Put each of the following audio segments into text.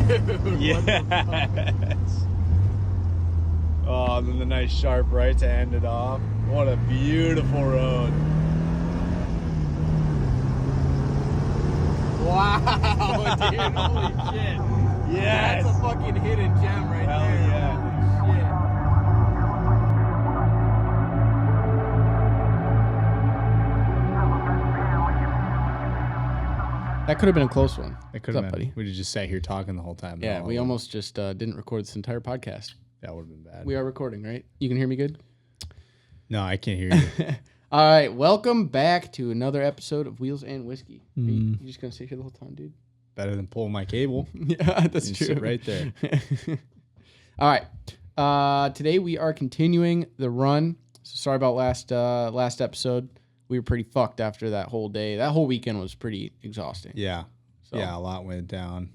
Yes. Oh, and then the nice sharp right to end it off. What a beautiful road. Wow, dude, holy shit. Yes. That's a fucking hidden gem right Hell there. yeah. Holy shit. That could have been a close one. It could What's have up, been. buddy? We just sat here talking the whole time. Yeah, we almost just didn't record this entire podcast. That would have been bad. We are recording, right? You can hear me good? No, I can't hear you. All right, welcome back to another episode of Wheels and Whiskey. You just going to sit here the whole time, dude? Better than pulling my cable. Yeah, that's You true. sit right there. All right. Today we are continuing the run. So sorry about last episode. We were pretty fucked after that whole day. That whole weekend was pretty exhausting. Yeah. So, Yeah, a lot went down.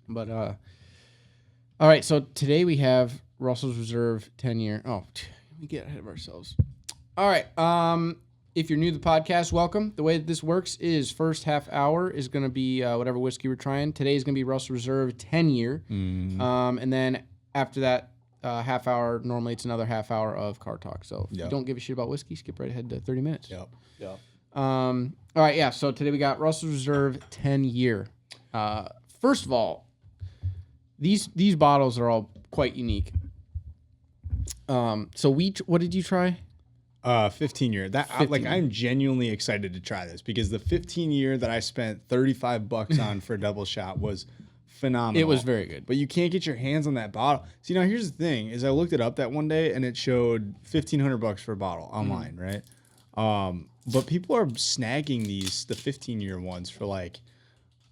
But all right. So today we have Russell's Reserve 10-year. Oh, we get ahead of ourselves. All right. If you're new to the podcast, welcome. The way that this works is first half hour is going to be whatever whiskey we're trying. Today is going to be Russell's Reserve 10-year. And then after that half hour, normally it's another half hour of car talk. So if you don't give a shit about whiskey, skip right ahead to 30 minutes. Yep. All right, yeah. So today we got Russell's Reserve 10-year. First of all, these bottles are all quite unique. So what did you try? 15-year. I'm genuinely excited to try this because the 15-year that I spent $35 on for a double shot was phenomenal. It was very good. But you can't get your hands on that bottle. See, now here's the thing: is I looked it up that one day and it showed $1,500 for a bottle online, right? But people are snagging the 15-year ones for like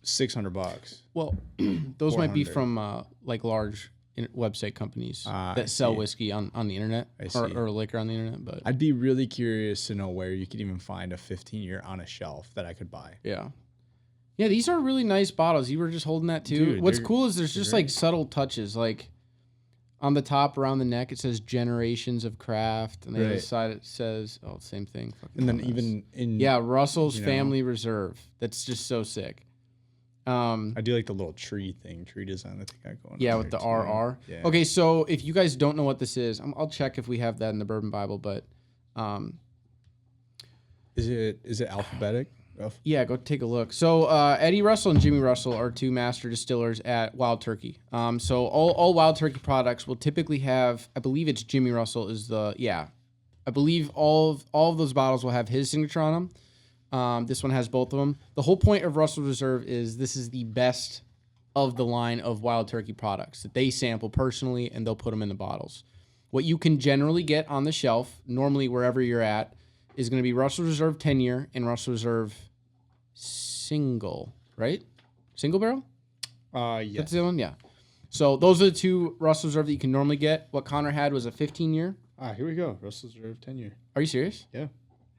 $600. Well, those might be 400. from like large website companies I that sell see. whiskey on the internet or liquor on the internet. But I'd be really curious to know where you could even find a 15-year on a shelf that I could buy. yeah, these are really nice bottles. You were just holding that too. Dude, What's they're- cool is there's just great. like subtle touches, like on the top around the neck it says "Generations of Craft," and then the Right. side it says, "Oh, same thing." Fucking And then dumbass. even in Russell's you know. Family Reserve. That's just so sick. I do like the little tree design that they got going. Yeah, on with there, the too. RR. Yeah. Okay, so if you guys don't know what this is, I'll check if we have that in the Bourbon Bible. But Is it alphabetic? yeah, go take a look. So Eddie Russell and Jimmy Russell are two master distillers at Wild Turkey. So all Wild Turkey products will typically have, I believe it's Jimmy Russell is I believe all of those bottles will have his signature on them. This one has both of them. The whole point of Russell Reserve is this is the best of the line of Wild Turkey products that they sample personally, and they'll put them in the bottles. What you can generally get on the shelf, normally wherever you're at, is going to be Russell Reserve 10-year and Russell Reserve single, right? Single barrel? Yes. That's the one? Yeah. So those are the two Russell Reserve that you can normally get. What Connor had was a 15-year. Here we go. Russell's Reserve 10-year. Are you serious? Yeah.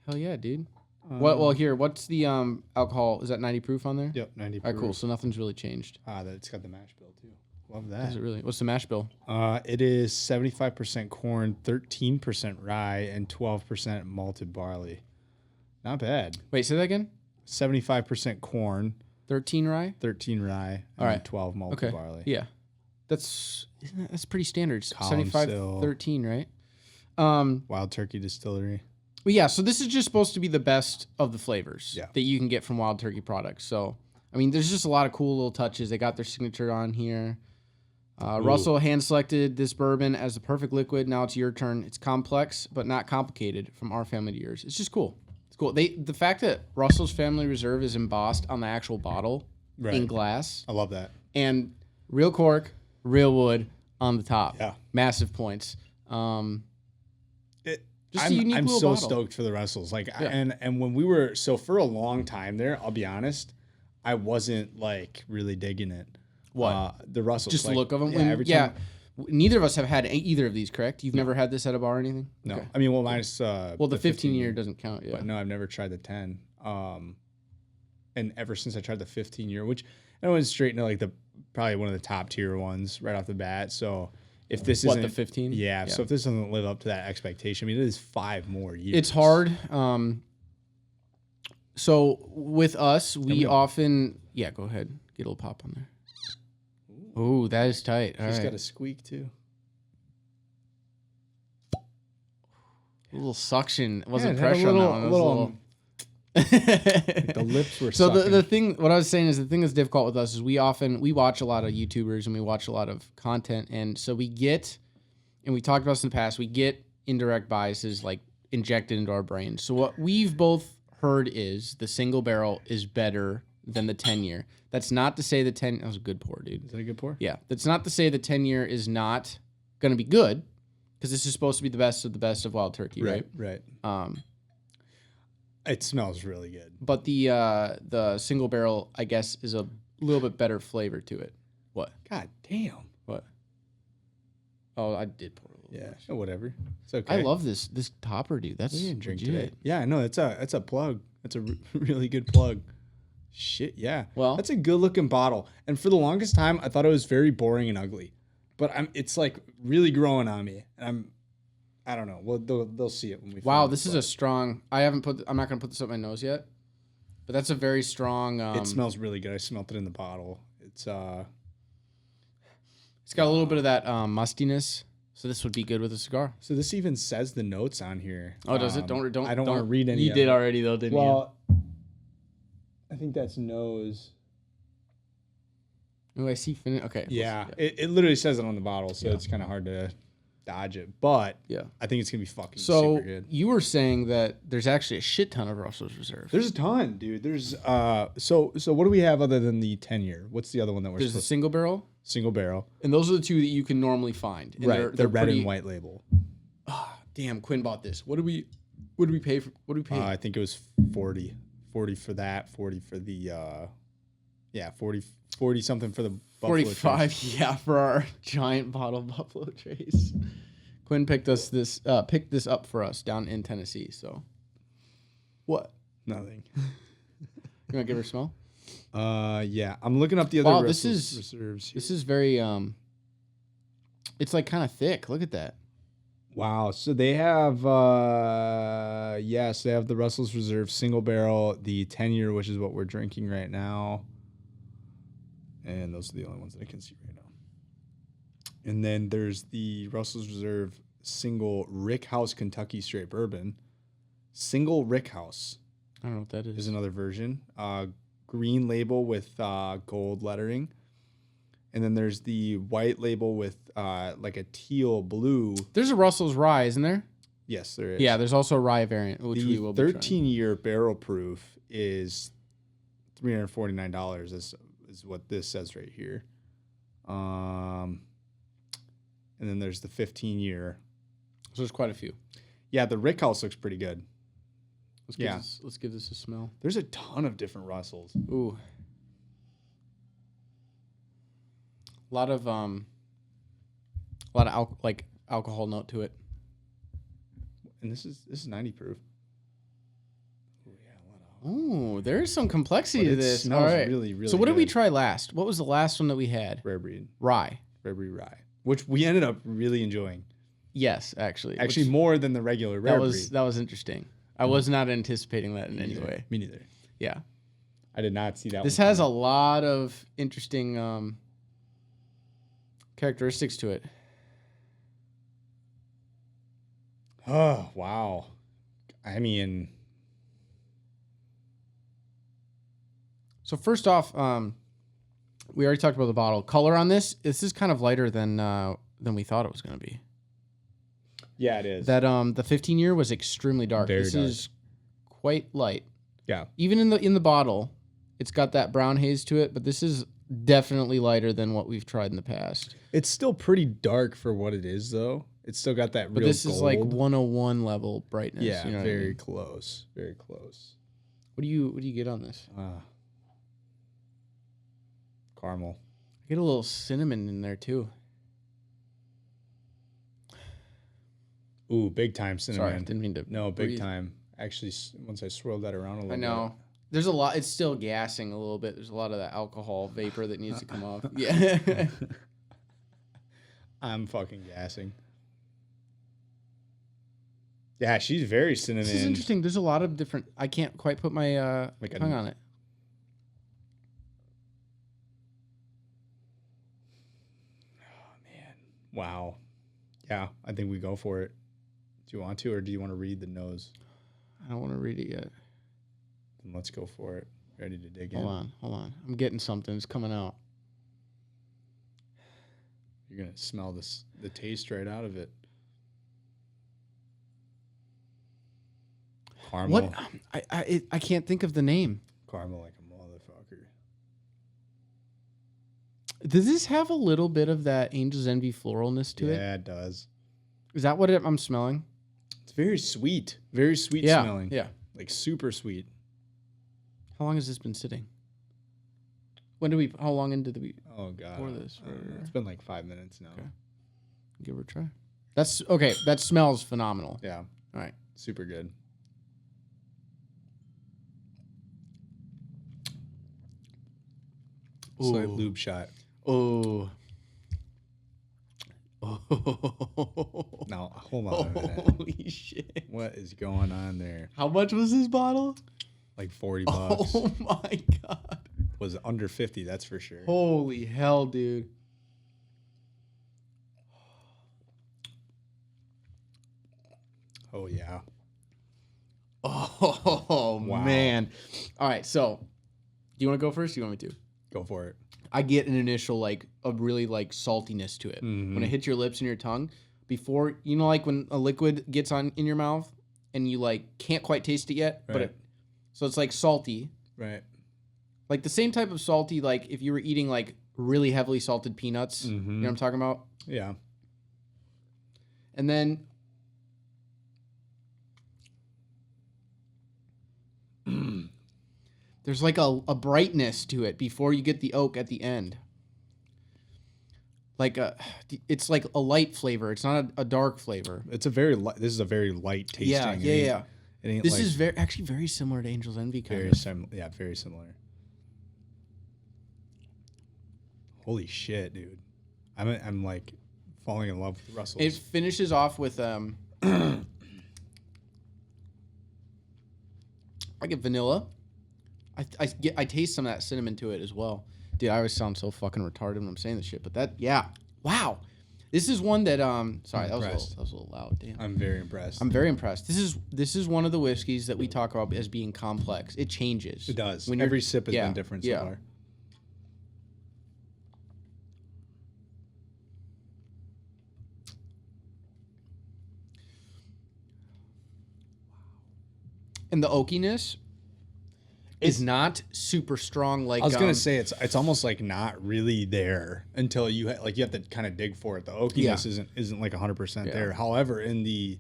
Hell yeah, dude. Well, here, what's the alcohol? Is that 90 proof on there? Yep, 90 All right, cool. So nothing's really changed. It's got the mash bill too. Love that. Is it really? What's the mash bill? It is 75% corn, 13% rye, and 12% malted barley. Not bad. Wait, say that again? 75% corn, 13 rye? 13 rye, and All right. 12 malted Okay. barley. Yeah. That's pretty standard. Column 75, Sill. 13, right? Wild Turkey Distillery. Well, yeah, so this is just supposed to be the best of the flavors Yeah. that you can get from Wild Turkey products. So, I mean, there's just a lot of cool little touches. They got their signature on here. Russell hand-selected this bourbon as the perfect liquid. Now it's your turn. It's complex, but not complicated from our family to yours. It's just cool. It's cool. The fact that Russell's Family Reserve is embossed on the actual bottle in glass, I love that. and real cork, real wood on the top. Yeah. Massive points. Just a I'm, unique I'm little so bottle. stoked for the Russells. Like, Yeah. and when we were, so for a long time there, I'll be honest, I wasn't like really digging it. What? The Russells. Just like, the look of them. Yeah, every time. Neither of us have had either of these, correct? You've never had this at a bar or anything? No. Okay. I mean, well, minus. Well, the 15-year doesn't count. Yeah. But no, I've never tried the 10. And ever since I tried the 15-year, which I went straight into like probably one of the top tier ones right off the bat. So if this What, isn't the 15? yeah. So if this doesn't live up to that expectation, I mean, it is 5 more years. It's hard. So with us, we we- often... Yeah, go ahead. Get a little pop on there. Ooh, that is tight. All He's right. got a squeak too. A little suction. It wasn't it had a pressure on that one. It was a little. The lips were So sucking. the thing, what I was saying is the thing that's difficult with us is we watch a lot of YouTubers and we watch a lot of content, and so we get, and we talked about this in the past, we get indirect biases like injected into our brains. So what we've both heard is the single barrel is better than the 10-year. That's not to say the 10. That was a good pour, dude. Is that a good pour? Yeah, that's not to say the 10-year is not going to be good, because this is supposed to be the best of Wild Turkey, right? Right. Um, It smells really good. but the single barrel, I guess, is a little bit better flavor to it. What? God damn. What? Oh, I did pour a little. Yeah. bit. Whatever. It's okay. I love this topper, dude. That's We didn't drink legit. today. Yeah, I know. It's a plug. It's a really good plug. Shit, yeah. Well- that's a good looking bottle. And for the longest time, I thought it was very boring and ugly. But it's like really growing on me. And I don't know. Well, they'll see it when we. Wow, find this it, is but a strong. I'm not gonna put this up my nose yet, but that's a very strong. It smells really good. I smelled it in the bottle. It's It's got a little bit of that mustiness, so this would be good with a cigar. So this even says the notes on here. Oh, does it? Don't. I don't want to read any. You of did it. already though, didn't Well, I think that's nose. you? Oh, I see. Okay. Yeah, it literally says it on the bottle, so Yeah. it's kind of hard to dodge it. But Yeah. I think it's gonna be fucking So super good. you were saying that there's actually a shit ton of Russell's Reserve. There's a ton, dude. There's so what do we have other than the 10-year? What's the other one that we're There's the supposed single barrel, single barrel? and those are the two that you can normally find. And Right, they're the red pretty- and white label. Damn, Quinn bought this. What did we pay for? What did we pay? I think it was 40 for that, 40 for the 40 something for the Buffalo Trace. 45, yeah, for our giant bottle of Buffalo Trace. Quinn picked this up for us down in Tennessee. So, what? Nothing. You want to give her a smell? Yeah, I'm looking up the other Wow, this reserves here. This is very it's like kind of thick. Look at that. Wow. So they have, yes, they have the Russell's Reserve single barrel, the 10-year, which is what we're drinking right now. And those are the only ones that I can see right now. And then there's the Russell's Reserve single Rick House Kentucky Straight Bourbon. Single Rick House I don't know what that is is. another version. Green label with gold lettering. And then there's the white label with like a teal blue. There's a Russell's Rye, isn't there? Yes, there is. Yeah, there's also a Rye variant, which we will The be trying. 13-year barrel proof is $349. Is what this says right here. And then there's the 15-year. So there's quite a few. Yeah, the Rick House looks pretty good. Let's give this a smell. There's a ton of different Russells. Ooh. A lot of alcohol note to it. And this is 90 proof. Oh yeah, a lot of. Oh, there's some complexity But to it this. smells All right. really, really So what did we good. try last? What was the last one that we had? Rare breed Rye. rye, which we ended up really enjoying. Yes, actually. Actually, Which- more than the regular rare breed. that was interesting. I was not anticipating that in any way. Me neither. Yeah. I did not see that. This one has a coming. lot of interesting characteristics to it. Oh wow! I mean, So first off, we already talked about the bottle. Color on this is kind of lighter than we thought it was going to be. yeah, it is. That the 15-year was extremely dark. Very This dark. is quite light. Yeah. Even in the bottle, it's got that brown haze to it, but this is definitely lighter than what we've tried in the past. It's still pretty dark for what it is, though. It's still got that But real this gold. is like 101 level brightness. Yeah, you know what I very mean? close. Very close. What do you get on this? Caramel. I get a little cinnamon in there too. Ooh, big time cinnamon. Sorry, didn't mean to. No, big breathe. time. Actually, once I swirled that around a little I know. There's a lot. It's still gassing a little bit. There's a lot of that alcohol vapor that needs to come off. Yeah. bit. I'm fucking gassing. Yeah, she's very cinnamon. This is interesting. There's a lot of different. I can't quite put my Like a- tongue on it. Wow. Yeah, I think we go for it. Do you want to, or do you want to read the nose? I don't want to read it yet. Then let's go for it. Ready to dig Hold in? on. I'm getting something. It's coming out. You're gonna smell the taste right out of it. Caramel. What? I can't think of the name. Caramel like a motherfucker. Does this have a little bit of that Angel's Envy floralness to it? Yeah, it does. Is that what I'm smelling? It's very sweet. Very sweet Yeah. smelling. Yeah. Like super sweet. How long has this been sitting? How long into the Oh god. Pour this I don't know. for- It's been like 5 minutes now. Okay. Give it a try. That's okay. That smells phenomenal. Yeah. All right. Super good. Slight Ooh. lube shot. Oh. Now hold on a minute. Holy shit. What is going on there? How much was this bottle? Like 40 bucks. Oh my god. Was under 50, that's for sure. Holy hell, dude. Oh yeah. Oh Wow. man. All right, so do you want to go first? Or do you want me to? Go for it. I get an initial a really saltiness to it when it hits your lips and your tongue. Before like when a liquid gets in your mouth and you can't quite taste it yet, Right. so it's salty, Right. like the same type of salty if you were eating really heavily salted peanuts. You know what I'm talking about? Yeah. And then there's a brightness to it before you get the oak at the end. It's like a light flavor. It's not a dark flavor. It's a very this is a very light tasting. Yeah. It ain't This like is actually very similar to Angel's Envy kind very of. similar. Yeah, very similar. Holy shit, dude. I'm like falling in love with Russell's. It finishes off with I get vanilla. I taste some of that cinnamon to it as well. Dude, I always sound so fucking retarded when I'm saying this shit, but wow. This is one that sorry, that was a little loud. Damn. I'm very impressed. I'm very impressed. This is one of the whiskeys that we talk about as being complex. It changes. It does. When you're- Every sip has yeah, been different so yeah. far. And the oakiness is not super strong. I was gonna say it's almost like not really there until you you have to kind of dig for it. The oakiness isn't like 100% there. However, in the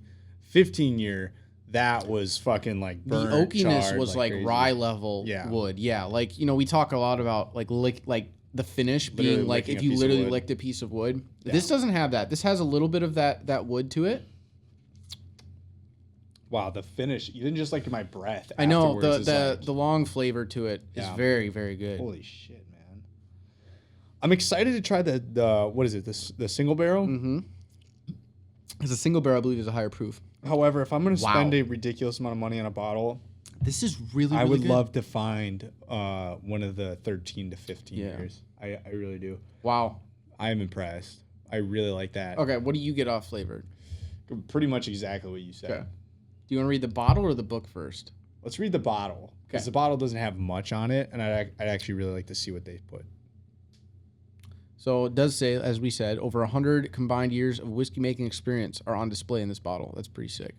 15-year, that was fucking the burnt, oakiness charred, was crazy. rye level wood. Yeah, we talk a lot about the finish Literally being licking if a you piece of literally wood. licked a piece of wood. This doesn't have that. This has a little bit of that wood to it. Wow, the finish. You didn't just like my breath. I know afterwards. the long flavor to it is very, very good. Holy shit, man! I'm excited to try the what is it? The single barrel. Mm-hmm. Because a single barrel, I believe, is a higher proof. However, if I'm going to Wow. spend a ridiculous amount of money on a bottle, This is really, I really would good. love to find one of the 13 to 15 Yeah. years. I really do. Wow. I am impressed. I really like that. Okay, what do you get off flavored? Pretty much exactly what you said. Okay. Do you want to read the bottle or the book first? Let's read the bottle because Okay. the bottle doesn't have much on it, and I'd actually really like to see what they put. So it does say, as we said, over 100 combined years of whiskey making experience are on display in this bottle. That's pretty sick.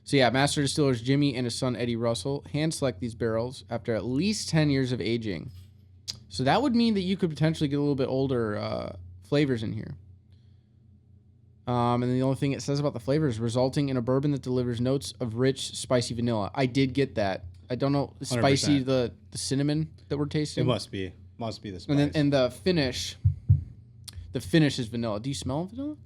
So yeah, master distillers Jimmy and his son Eddie Russell hand select these barrels after at least 10 years of aging. So that would mean that you could potentially get a little bit older flavors in here. And then the only thing it says about the flavors, resulting in a bourbon that delivers notes of rich, spicy vanilla. I did get that. I don't know, spicy, 100%. the cinnamon that we're tasting. It must be the spice. And the finish is vanilla. Do you smell vanilla?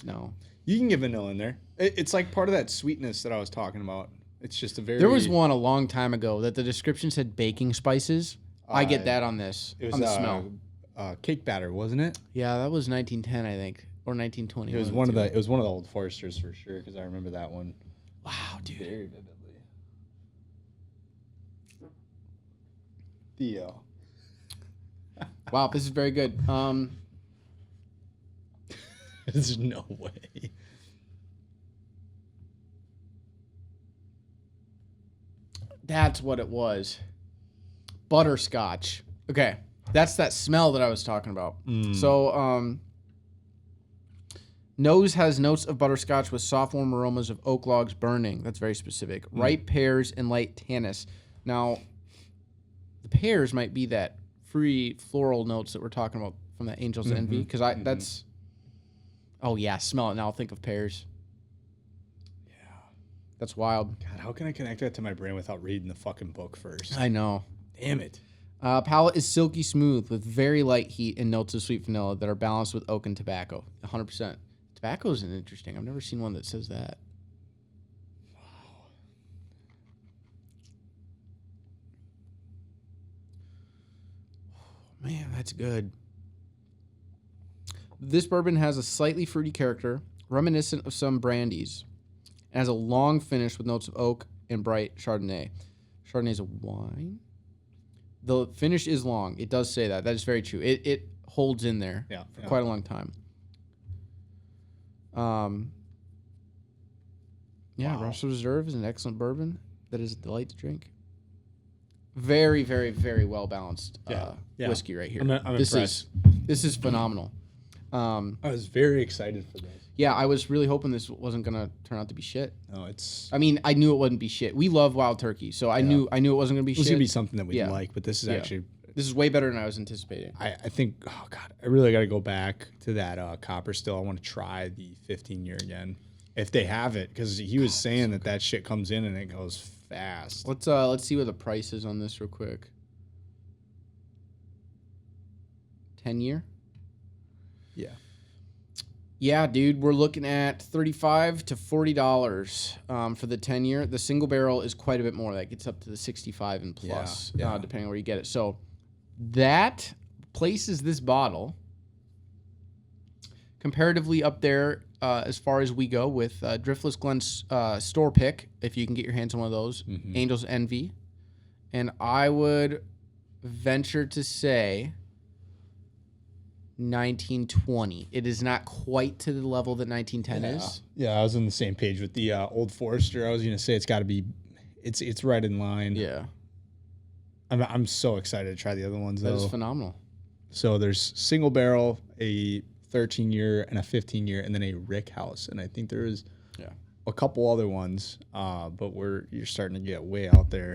No. You can get vanilla in there. It's like part of that sweetness that I was talking about. It's just a very. There was one a long time ago that the description said baking spices. I get that on this. It was on the smell. cake batter, wasn't it? Yeah, that was 1910, I think, or 1920. It was one of the. It was one of the old Foresters for sure because I remember that one Wow, dude. very vividly. Theo. Wow, this is very good. There's no way. That's what it was. Butterscotch. Okay. That's that smell that I was talking about. So, nose has notes of butterscotch with soft, warm aromas of oak logs burning. That's very specific. Ripe pears and light tannins. Now, the pears might be that free floral notes that we're talking about from that Angel's Envy. Because that's... Oh, yeah. Smell it now. Think of pears. That's wild. God, how can I connect that to my brain without reading the fucking book first? I know. Damn it. Palate is silky smooth with very light heat and notes of sweet vanilla that are balanced with oak and tobacco. 100%. Tobacco is interesting. I've never seen one that says that. Wow. Man, that's good. This bourbon has a slightly fruity character, reminiscent of some brandies. It has a long finish with notes of oak and bright Chardonnay. Chardonnay is a wine. The finish is long. It does say that. That is very true. It holds in there for quite a long time. Russell Reserve is an excellent bourbon that is a delight to drink. Very, very, very well balanced whiskey right here. I'm impressed. This is phenomenal. I was very excited for this. Yeah, I was really hoping this wasn't gonna turn out to be shit. No, it's. I mean, I knew it wouldn't be shit. We love Wild Turkey, so I knew it wasn't gonna be shit. It was gonna be something that we like, but this is actually. This is way better than I was anticipating. I think. Oh God, I really got to go back to that Copper Still. I want to try the 15 year again if they have it, because he was saying that shit comes in and it goes fast. Let's see what the price is on this real quick. 10 year. Yeah. Yeah, dude, we're looking at $35 to $40 for the 10 year. The single barrel is quite a bit more. That gets up to the 65 and plus, depending on where you get it. So that places this bottle comparatively up there as far as we go with Driftless Glen's store pick, if you can get your hands on one of those, Angel's Envy. And I would venture to say 1920. It is not quite to the level that 1910 is. Yeah, I was on the same page with the Old Forester. I was gonna say it's got to be, it's right in line. Yeah, I'm so excited to try the other ones though. That is phenomenal. So there's single barrel, a 13 year, and a 15 year, and then a Rick House, and I think there is a couple other ones, but you're starting to get way out there.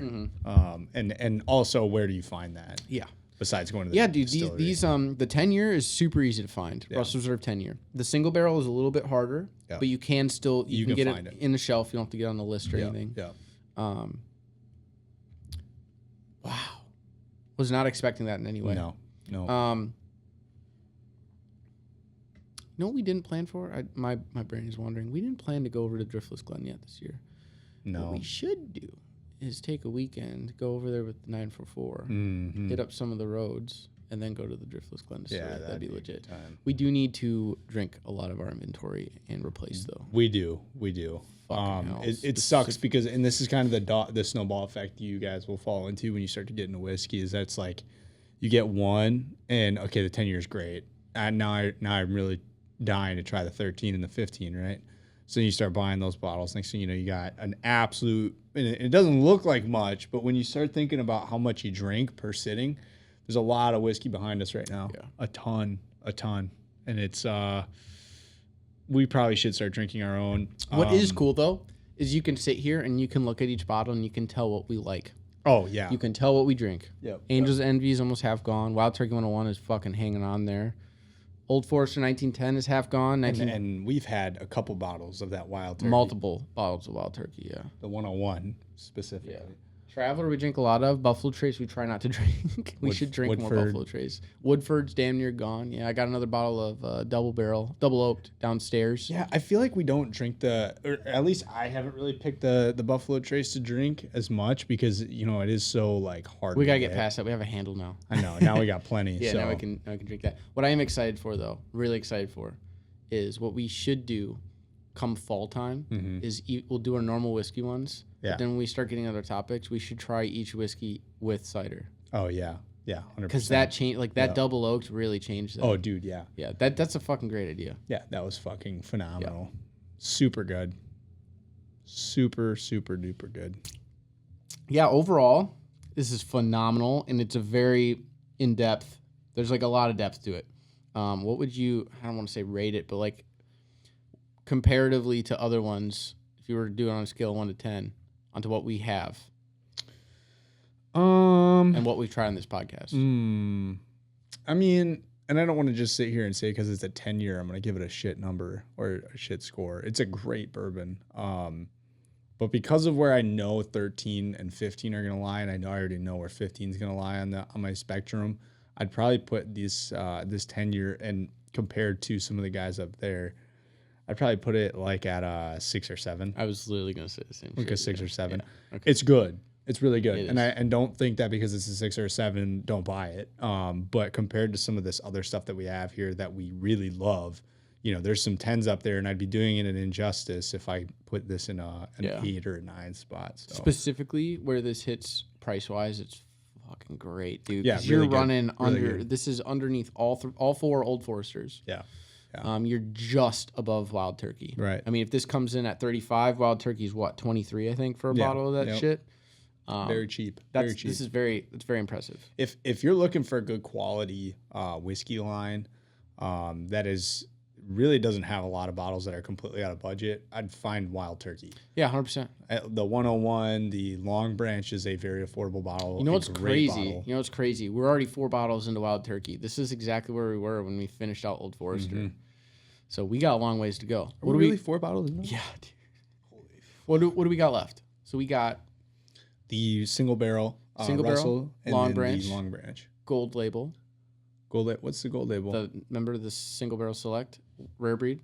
And also, where do you find that? Yeah. Besides going to the dude, these the 10 year is super easy to find. Russell Reserve 10 year. The single barrel is a little bit harder, but you can still you can get find it in the shelf. You don't have to get on the list or anything. Yeah. Wow. Was not expecting that in any way. No. You know what we didn't plan for? My brain is wandering. We didn't plan to go over to Driftless Glen yet this year. No. What we should do is take a weekend, go over there with the 944, hit up some of the roads, and then go to the Driftless Glen distillery. Yeah, that'd be legit. We do need to drink a lot of our inventory and replace, though. We do. It sucks because, and this is kind of the snowball effect you guys will fall into when you start to get into whiskey, is that's like you get one, and okay, the 10 year is great. And now I'm really dying to try the 13 and the 15, right? So you start buying those bottles. Next thing you know, you got an absolute, and it doesn't look like much, but when you start thinking about how much you drink per sitting, there's a lot of whiskey behind us right now. Yeah. A ton. And it's, we probably should start drinking our own. What is cool though, is you can sit here and you can look at each bottle and you can tell what we like. Oh yeah. You can tell what we drink. Yep. Angel's Envy is almost half gone. Wild Turkey 101 is fucking hanging on there. Old Forester 1910 is half gone. And we've had a couple bottles of that Wild Turkey. Multiple bottles of Wild Turkey, yeah. The 101 specifically. Yeah. Traveler we drink a lot of. Buffalo Trace we try not to drink. We should drink more Buffalo Trace. Woodford's damn near gone. Yeah, I got another bottle of double oaked downstairs. Yeah, I feel like we don't drink or at least I haven't really picked the Buffalo Trace to drink as much because, you know, it is so like hard. We got to get past that. We have a handle now. I know. Now we got plenty. Yeah, now we can drink that. What I am excited for though, really excited for, is what we should do come fall time is we'll do our normal whiskey ones. Yeah. But then when we start getting other topics, we should try each whiskey with cider. Oh yeah. Yeah, 100%. because that changed. Like that Yeah. double oaked really changed. That. Oh, dude, yeah. Yeah, that's a fucking great idea. Yeah, that was fucking phenomenal. Super good. Super, super duper good. Yeah, overall, this is phenomenal, and it's a very in depth. There's like a lot of depth to it. What would you? I don't want to say rate it, but like comparatively to other ones, if you were to do it on a scale of 1 to 10, onto what we have and what we've tried on this podcast. I mean, and I don't want to just sit here and say because it's a 10-year, I'm going to give it a shit number or a shit score. It's a great bourbon. But because of where I know 13 and 15 are going to lie, and I know I already know where 15 is going to lie on my spectrum, I'd probably put this 10-year, and compared to some of the guys up there, I'd probably put it like at a 6 or 7. I was literally gonna say the same. Like shit, a 6 yeah. or 7. Yeah. Okay. It's good. It's really good. It And is. I don't think that because it's a 6 or a 7, don't buy it. But compared to some of this other stuff that we have here that we really love, you know, there's some 10s up there, and I'd be doing it an injustice if I put this in an Yeah. 8 or a 9 spot. So. Specifically, where this hits price wise, it's fucking great, dude. Yeah, 'Cause really you're good. running Really under. good. This is underneath all 4 Old Foresters. Yeah. You're just above Wild Turkey. Right. I mean, if this comes in at 35, Wild Turkey's what, 23, I think, for a Yeah. bottle of that Yep. shit. Very cheap. That's Very cheap. This is very impressive. If you're looking for a good quality whiskey line that is really doesn't have a lot of bottles that are completely out of budget, I'd find Wild Turkey. Yeah, 100%. The 101, the Long Branch is a very affordable bottle. You know a what's great crazy? bottle. You know what's crazy? We're already 4 bottles into Wild Turkey. This is exactly where we were when we finished out Old Forester. So we got a long ways to go. What are we really 4 bottles? In Yeah. Dude. What do we got left? So we got the single barrel, Single barrel, Russell, and Long then Branch. the Long Branch. Gold Label. What's the gold label? Remember the Single Barrel Select Rare Breed?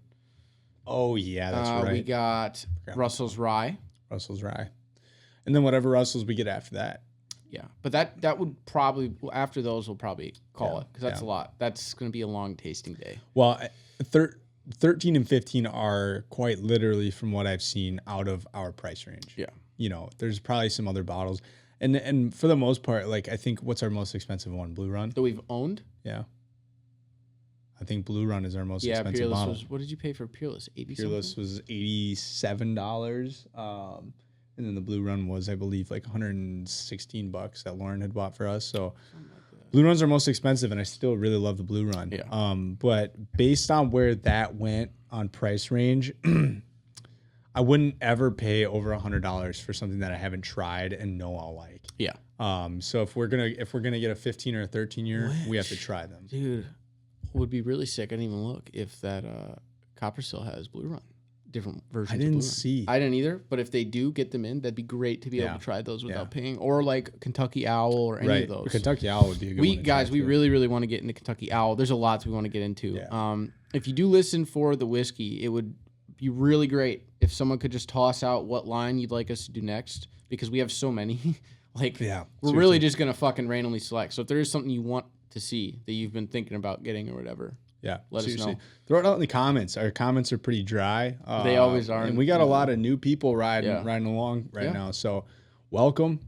Oh yeah, that's right. We got Russell's Rye. Russell's Rye, and then whatever Russells we get after that. Yeah, but that would probably, after those, we'll probably call Yeah, it, because that's yeah. a lot. That's going to be a long tasting day. Well, 13 and 15 are quite literally, from what I've seen, out of our price range. Yeah. You know, there's probably some other bottles, and for the most part, like I think what's our most expensive one? Blue Run. That we've owned? Yeah. I think Blue Run is our most Yeah, expensive Peerless bottle. was, what did you pay for Peerless? 80 Peerless something? was $87, and then the Blue Run was, I believe, like $116 that Lauren had bought for us. So Blue Run's our most expensive, and I still really love the Blue Run. Yeah. But based on where that went on price range, I wouldn't ever pay over $100 for something that I haven't tried and know I'll like. Yeah. So if we're gonna get a 15 or a 13-year, we have to try them. Dude, would be really sick. I didn't even look if that Coppersill has Blue Run. Different versions I of Blue didn't Run. see. I didn't either, but if they do get them in, that'd be great to be able Yeah. to try those without Yeah. paying. Or like Kentucky Owl or any of those. Kentucky Owl would be a good one. to try, We too. really, really want to get into Kentucky Owl. There's a lot we want to get into. Yeah. If you do listen for the whiskey, it would be really great if someone could just toss out what line you'd like us to do next, because we have so many. Like, Yeah, we're seriously. really just gonna fucking randomly select. So if there is something you want to see that you've been thinking about getting or whatever, Yeah, Let us seriously. know. Throw it out in the comments. Our comments are pretty dry. They always are. And we got a lot of new people riding Yeah. along right Yeah. now. So welcome.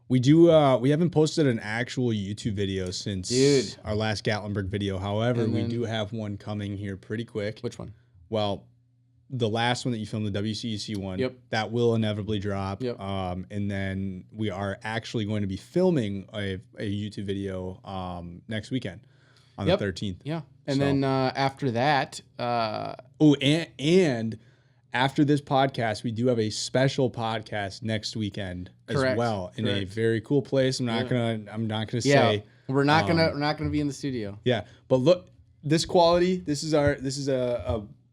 We haven't posted an actual YouTube video since Dude. our last Gatlinburg video. However, And we then- do have one coming here pretty quick. which one? Well, the last one that you filmed, the WCEC one, Yep. that will inevitably drop. Yep. And then we are actually going to be filming a YouTube video next weekend on Yep. the 13th. Yeah, and So- then after that, Oh, and after this podcast, we do have a special podcast next weekend as Correct, well in a correct. very cool place. I'm not gonna yeah, say. we're not gonna be in the studio. Yeah, but look, this quality. This is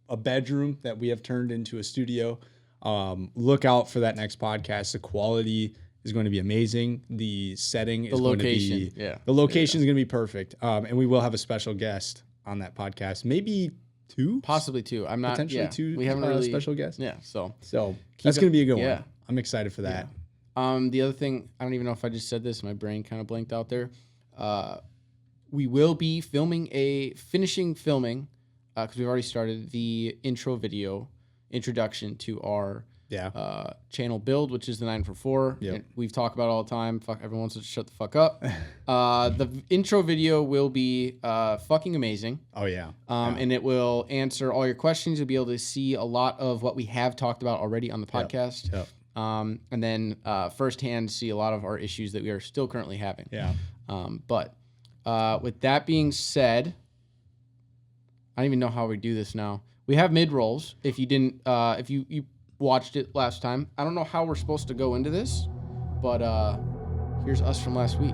a bedroom that we have turned into a studio. Look out for that next podcast. The quality is going to be amazing. The setting is going to location, be yeah. The location is going to be perfect. And we will have a special guest on that podcast. Maybe two, Possibly two. I'm not potentially yeah, two. We haven't really special guests. Yeah, so. So that's going to be a good yeah. one. I'm excited for that. The other thing, I don't even know if I just said this. My brain kind of blanked out there. We will be finishing filming, because we've already started the introduction to our channel build, which is the 944. Yep. We've talked about it all the time. Fuck, everyone wants to shut the fuck up. The intro video will be fucking amazing. Oh yeah. And it will answer all your questions. You'll be able to see a lot of what we have talked about already on the podcast. Yep. And then firsthand see a lot of our issues that we are still currently having. Yeah. But with that being said, I don't even know how we do this now. We have mid rolls. If you didn't, if you watched it last time, I don't know how we're supposed to go into this, but here's us from last week.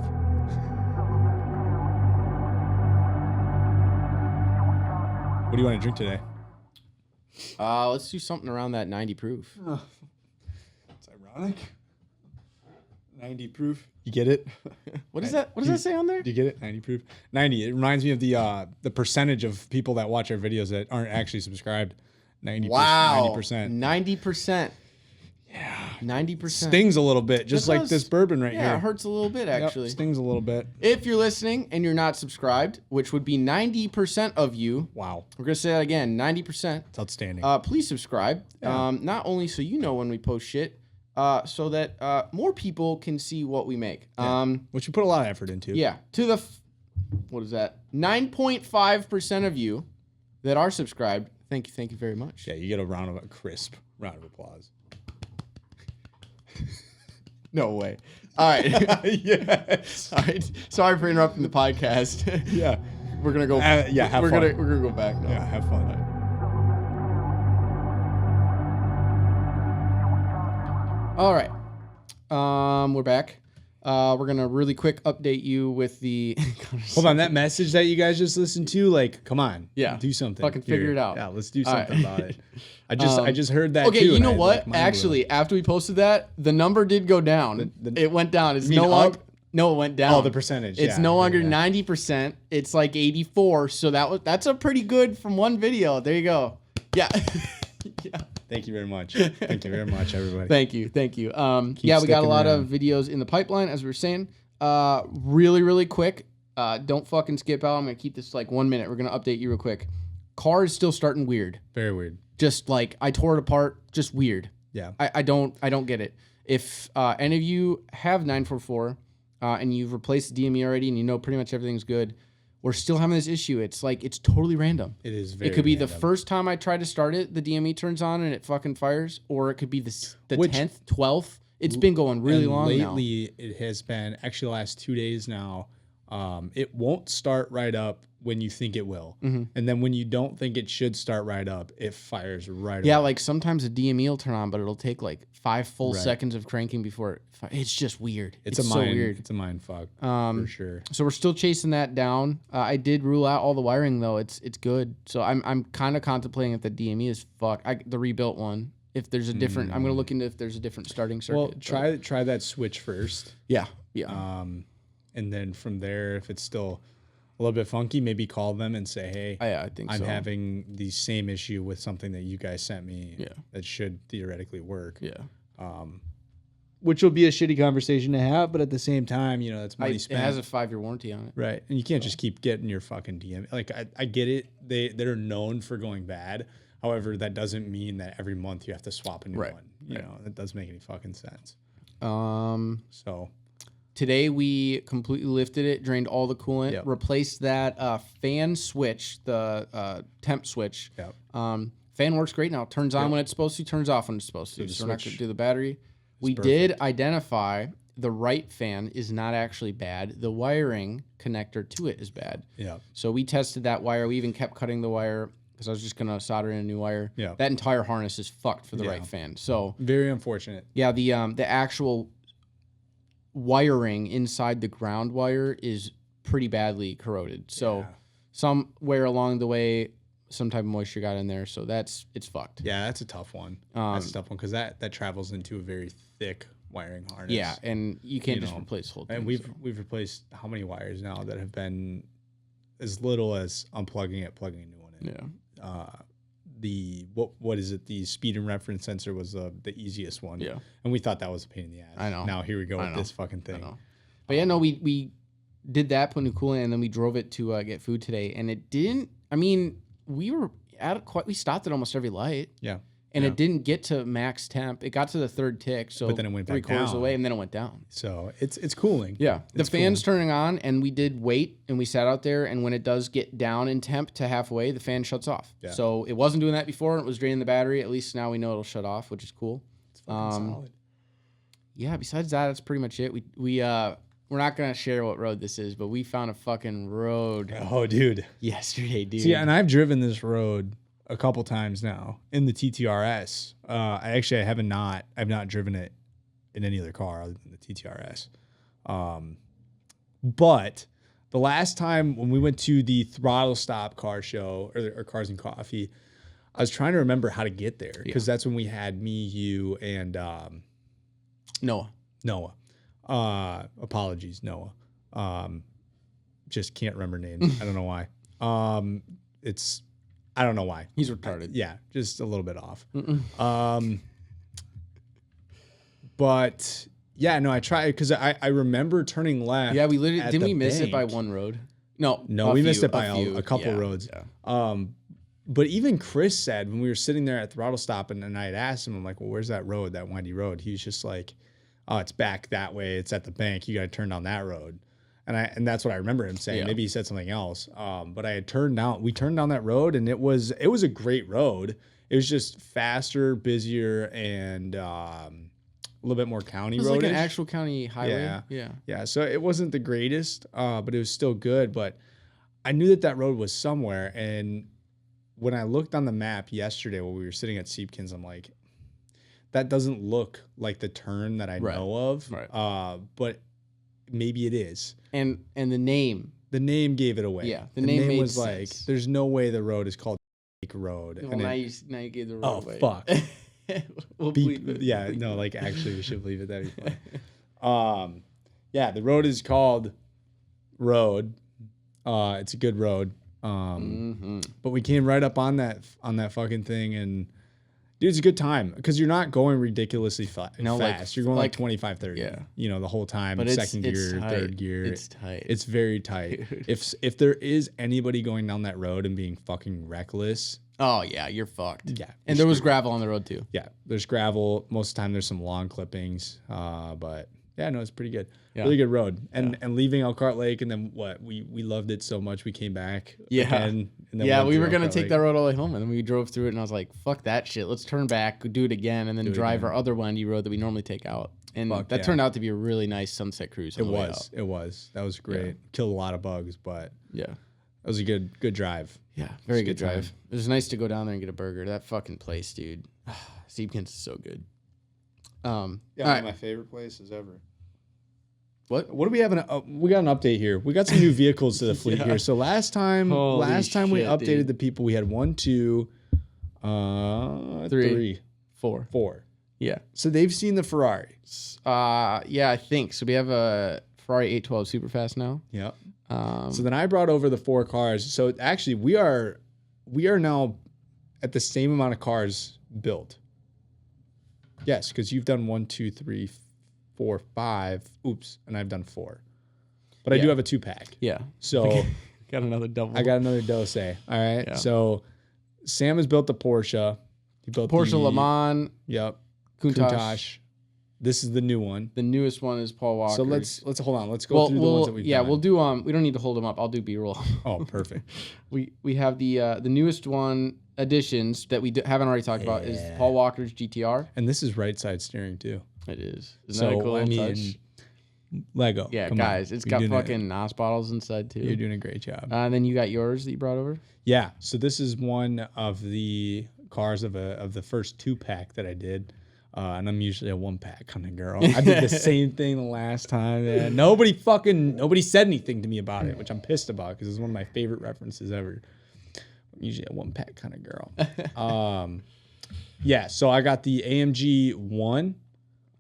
What do you want to drink today? Let's do something around that 90 proof. It's ironic. 90 proof. You get it? What is that? What does that say on there? Do you get it? 90 proof. 90. It reminds me of the percentage of people that watch our videos that aren't actually subscribed. 90%. Wow. 90%. 90%. Yeah. 90%. Stings a little bit, just It like does. this bourbon right Yeah, here. it hurts a little bit Yep, actually. stings a little bit. If you're listening and you're not subscribed, which would be 90% of you, Wow. we're gonna say that again, 90%. It's outstanding. Please subscribe. Yeah. Not only so you know when we post shit, so that more people can see what we make. Which we put a lot of effort into. Yeah. To the what is that? 9.5% of you that are subscribed. Thank you very much. Yeah, you get a crisp round of applause. No way. All right. Yes. All right. Sorry for interrupting the podcast. Yeah. We're gonna go. Yeah, have we're fun. gonna go back now. Yeah, have fun. All right. We're back. We're gonna really quick update you with the. Hold on, that message that you guys just listened to, like, come on. Yeah. Do something. Fucking figure it out. Yeah, let's do All right. something about it. I just heard that Okay, too. you and know I, what? like, mind blew. Actually, after we posted that, the number did go down. It went down. It's mean no longer. up? No, it went down. Oh, the percentage. It's yeah, no longer yeah. 90%. It's like 84. So that's a pretty good from one video. There you go. Yeah. Yeah. Thank you very much. Thank you very much, everybody. Thank you. Yeah, we got a sticking lot around. of videos in the pipeline, as we were saying. Really quick. Don't fucking skip out. I'm gonna keep this like 1 minute. We're gonna update you real quick. Car is still starting weird. Very weird. Just like I tore it apart. Just weird. Yeah. I don't get it. If any of you have 944 and you've replaced the DME already and you know pretty much everything's good, we're still having this issue. It's like it's totally random. It is very It could be the random. first time I try to start it, the DME turns on and it fucking fires, or it could be the Which- 10th, 12th. It's been going really And long now. lately, it has been actually the last 2 days now. It won't start right up when you think it will, Mm-hmm. and then when you don't think it should start right up, it fires right. Yeah, away. like sometimes the DME will turn on, but it'll take like 5 full Right. seconds of cranking before it's just weird. it's a so mind. weird. It's a mind fuck for sure. So we're still chasing that down. I did rule out all the wiring though. It's good. So I'm kind of contemplating if the DME is fucked. The rebuilt one. If there's a different, I'm gonna look into if there's a different starting circuit. Well, but- try that switch first, Yeah. and then from there, if it's still a little bit funky, maybe call them and say, "Hey, I think I'm so. having the same issue with something that you guys sent me. Yeah. That should theoretically work." Yeah. Which will be a shitty conversation to have, but at the same time, you know, that's money It spent. has a 5-year warranty on it. Right. And you can't just keep getting your fucking DM. Like, I get it. They're known for going bad. However, that doesn't mean that every month you have to swap a new Right. one. You know, that doesn't make any fucking sense. So, Today we completely lifted it, drained all the coolant, Yep. replaced that fan switch, the temp switch. Yep. Fan works great now. Turns on Yep. when it's supposed to, turns off when it's supposed to. the So we're not switch going to do the battery. We perfect. did identify the right fan is not actually bad. The wiring connector to it is bad. yeah. So we tested that wire. We even kept cutting the wire because I was just going to solder in a new wire. Yeah. That entire harness is fucked for the Yeah. right fan. So Very unfortunate. yeah, the actual wiring inside the ground wire is pretty badly corroded. So Yeah. somewhere along the way, some type of moisture got in there. So it's fucked. Yeah, that's a tough one. That's a tough one because that travels into a very thick wiring harness. Yeah, and you can't You just know, replace the whole thing. And we've so. replaced how many wires now that have been as little as unplugging it, plugging a new one in. Yeah. The what is it? The speed and reference sensor was the easiest one. Yeah. And we thought that was a pain in the ass. I know. Now here we go I with know. this fucking thing. know. But yeah, no, we did that, put new coolant, and then we drove it to get food today, and it didn't. I mean, we were we stopped at almost every light, Yeah. and Yeah. it didn't get to max temp. It got to the third tick, so But then it went back 3/4 down. away, and then it went down. So it's cooling. Yeah, the It's fan's turning on, and we did wait, and we sat out there, and when it does get down in temp to halfway, the fan shuts off. Yeah. So it wasn't doing that before, and it was draining the battery. At least now we know it'll shut off, which is cool. It's fucking solid. Yeah, besides that, that's pretty much it. We're not gonna share what road this is, but we found a fucking road Oh, dude. yesterday, dude. See, and I've driven this road a couple times now in the TTRS. I've not driven it in any other car other than the TTRS. But the last time when we went to the Throttle Stop car show or Cars and Coffee, I was trying to remember how to get there because that's when we had me, you, and Noah. Noah. Apologies, Noah. Just can't remember names. I don't know why. I don't know why. He's retarded. Yeah, just a little bit off. But yeah, no, I tried because I remember turning left. Yeah, we literally at didn't the we miss it by bank. one road? No, No, we missed it by few. a couple Yeah, roads. yeah. But even Chris said when we were sitting there at Throttle Stop and I had asked him, I'm like, well, where's that road, that windy road? He was just like, oh, it's back that way. It's at the bank. You got to turn down that road. And that's what I remember him saying. Yeah. Maybe he said something else. But we turned down that road and it was a great road. It was just faster, busier, and a little bit more county It was road. like an actual county highway. Yeah. Yeah. Yeah, so it wasn't the greatest, but it was still good. But I knew that road was somewhere. And when I looked on the map yesterday while we were sitting at Siebkins, I'm like, that doesn't look like the turn that I Right. know of. Right. But maybe it is. And the name. The name gave it away. Yeah, the name made was like, sense. there's no way the road is called Lake Road. Well, And now it- you gave the road Oh, away. fuck. We'll beep, bleep it. yeah, no, like actually we should leave it that way. Yeah, the road is called Road. It's a good road. But we came right up on that fucking thing, and dude, it's a good time because you're not going ridiculously No, like- fast. You're going like like- 25, 30. yeah. You know, the whole time. But Second it's gear, tight. third gear. It's tight. It's very tight. Dude. If there is anybody going down that road and being fucking reckless, Oh yeah, you're fucked. yeah. And there was gravel on the road too. Yeah, there's gravel. Most of the time, there's some lawn clippings. But yeah, no, it's pretty good. Yeah. Really good road. And leaving Elkhart Lake, and then we loved it so much we came back. Yeah. again, and then Yeah, went we through were gonna Elkhart take Lake. that road all the way home, and then we drove through it, and I was like, "Fuck that shit! Let's turn back, do it again, and then it drive again. our other windy road that we normally take out." And Fuck that yeah. turned out to be a really nice sunset cruise. On It the way was. out. It was. That was great. Killed a lot of bugs, but Yeah, it was a good drive. yeah, very a good good time. drive. It was nice to go down there and get a burger. That fucking place, dude. Siebkins is so good. Yeah, all one right. of my favorite places ever. What? What do we have? We got an update here. We got some new vehicles to the fleet Yeah. here. So last time we Holy updated shit, dude. the people, we had 1, 2, Three. 3, 4. 4. Yeah. So they've seen the Ferrari. Yeah, I think so. We have a Ferrari 812 Superfast now. Yep. Um, So then I brought over the 4 cars. So actually, we are now at the same amount of cars built. Yes, because you've done 1, 2, 3, 4, 5. Oops, and I've done 4. But I do Yeah. have a 2-pack. yeah. So Got another double. I got another dose. All right. Yeah. So Sam has built the Porsche. He built Porsche the Le Mans, Yep. Countach. Countach. This is the new one. The newest one is Paul Walker. So let's hold on. Let's go through the ones that we've done. we'll do we don't need to hold them up. I'll do B-roll. Oh, perfect. we have the newest one additions that we haven't already talked about is Yeah. Paul Walker's GTR. And this is right side steering too. It is. Isn't So that a cool I mean, touch? Lego. Yeah, Come on. guys, it's You're got doing fucking NOS bottles inside too. You're doing a great job. And then you got yours that you brought over. Yeah. So this is one of the cars of the first 2-pack that I did. And I'm usually a 1-pack kind of girl. I did the same thing the last time. And nobody said anything to me about it, which I'm pissed about because it's one of my favorite references ever. I'm usually a 1-pack kind of girl. Yeah. So I got the AMG 1.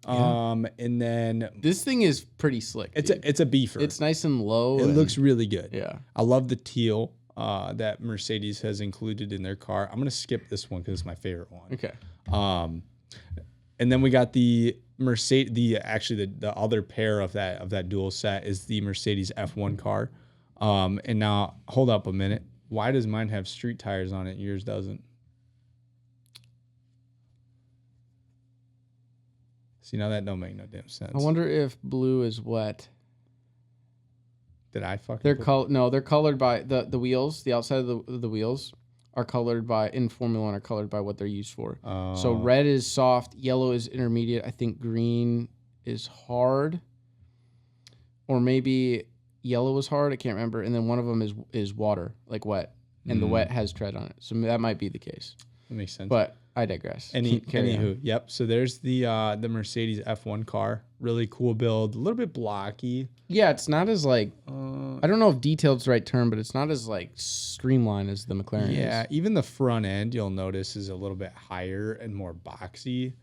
And then This thing is pretty slick. it's dude. a beefer. It's nice and low. It and- looks really good. yeah. I love the teal that Mercedes has included in their car. I'm gonna skip this one because it's my favorite one. Okay. And then we got the Mercedes. The other pair of that dual set is the Mercedes F1 car. And now hold up a minute. Why does mine have street tires on it? Yours doesn't. See, now that don't make no damn sense. I wonder if blue is wet. Did I fucking? They're colored by the wheels. The outside of the wheels are colored by in Formula One are colored by what they're used for. So red is soft, yellow is intermediate. I think green is hard, or maybe yellow is hard. I can't remember. And then one of them is water, like wet, and the wet has tread on it. So that might be the case. That makes sense. But I digress. Anywho, yep. So there's the Mercedes F1 car. Really cool build. A little bit blocky. Yeah, it's not as like I don't know if detailed's the right term, but it's not as like streamlined as the McLaren Yeah, is. even the front end you'll notice is a little bit higher and more boxy.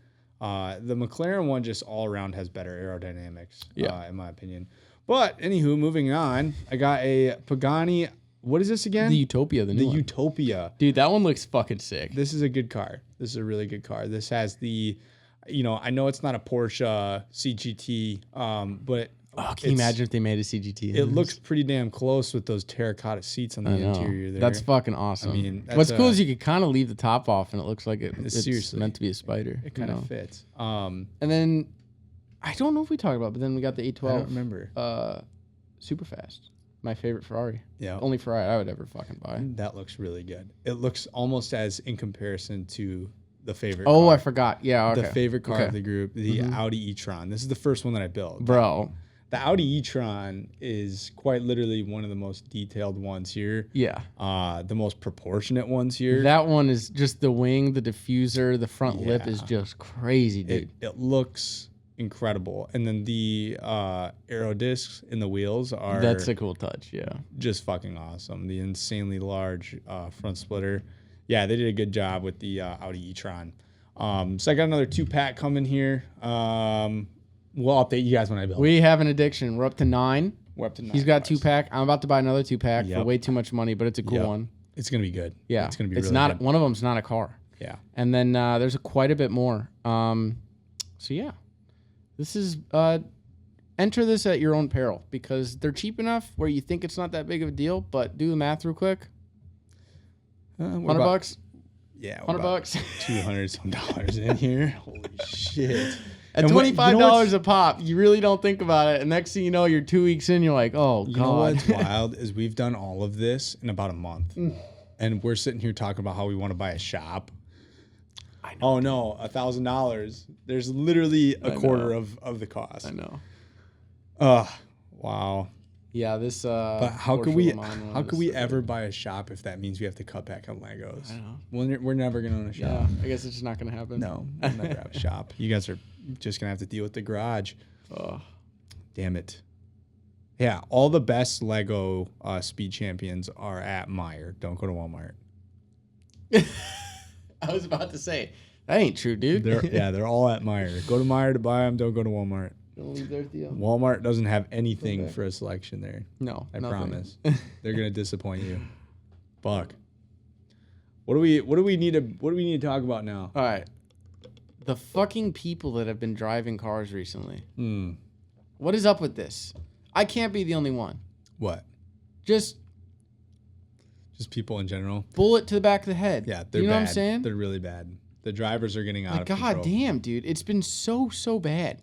The McLaren one just all around has better aerodynamics, in my opinion. But anywho, moving on, I got a Pagani. What is this again? The Utopia, the new one. Utopia. Dude, that one looks fucking sick. This is a good car. This is a really good car. This has the, I know it's not a Porsche CGT, but Can you imagine if they made a CGT? it looks pretty damn close with those terracotta seats on the interior there. That's fucking awesome. I mean, what's cool is you could kind of leave the top off and it looks like it's seriously meant to be a spider. It kind of fits. And then I don't know if we talked about, but then we got the A12. I don't remember. Super fast. My favorite Ferrari. Yeah. Only Ferrari I would ever fucking buy. That looks really good. It looks almost as in comparison to the favorite Oh, car. I forgot. Yeah, okay. The favorite car Okay. of the group, the Audi e-tron. This is the first one that I built. Bro. The Audi e-tron is quite literally one of the most detailed ones here. Yeah. The most proportionate ones here. That one is just the wing, the diffuser, the front lip Yeah. is just crazy, dude. It looks incredible. And then the aero discs in the wheels are That's a cool touch, yeah. just fucking awesome. The insanely large front splitter. Yeah, they did a good job with the Audi e-tron. So I got another 2-pack coming here. We'll update you guys when I build. We have an addiction. We're up to 9. We're up to 9. He's got 2-pack. I'm about to buy another 2-pack for Yep. way too much money, but it's a cool Yep. one. It's gonna be good. Yeah. It's gonna be. It's really not good. one of them's not a car. Yeah. And then there's quite a bit more. So yeah. This is enter this at your own peril because they're cheap enough where you think it's not that big of a deal, but do the math real quick. $100? Yeah. $100? $200 some dollars in here. Holy shit. At And $25 a pop, you really don't think about it. And next thing you know, you're 2 weeks in, you're like, oh, You God. know what's wild is we've done all of this in about a month. And we're sitting here talking about how we want to buy a shop. I know. Oh no, $1,000. There's literally a quarter of the cost. I know. Wow. Yeah, this. But how could Porsche we? Le Mans one How is could we so ever good. buy a shop if that means we have to cut back on Legos? I know. We're never gonna own a shop. Yeah, I guess it's just not gonna happen. No, we'll never have a shop. You guys are just gonna have to deal with the garage. Ugh. Damn it. Yeah, all the best Lego Speed Champions are at Meijer. Don't go to Walmart. I was about to say that ain't true, dude. They're all at Meijer. Go to Meijer to buy them. Don't go to Walmart. Don't leave there, Theo. Walmart doesn't have anything Okay. for a selection there. No, I nothing. promise. They're gonna disappoint you. Fuck. What do we need to talk about now? All right, the fucking people that have been driving cars recently. What is up with this? I can't be the only one. What? Just People in general. bullet to the back of the head. Yeah, they're you know bad. what I'm saying? They're really bad. The drivers are getting out Like, of God control. damn, dude. It's been so bad.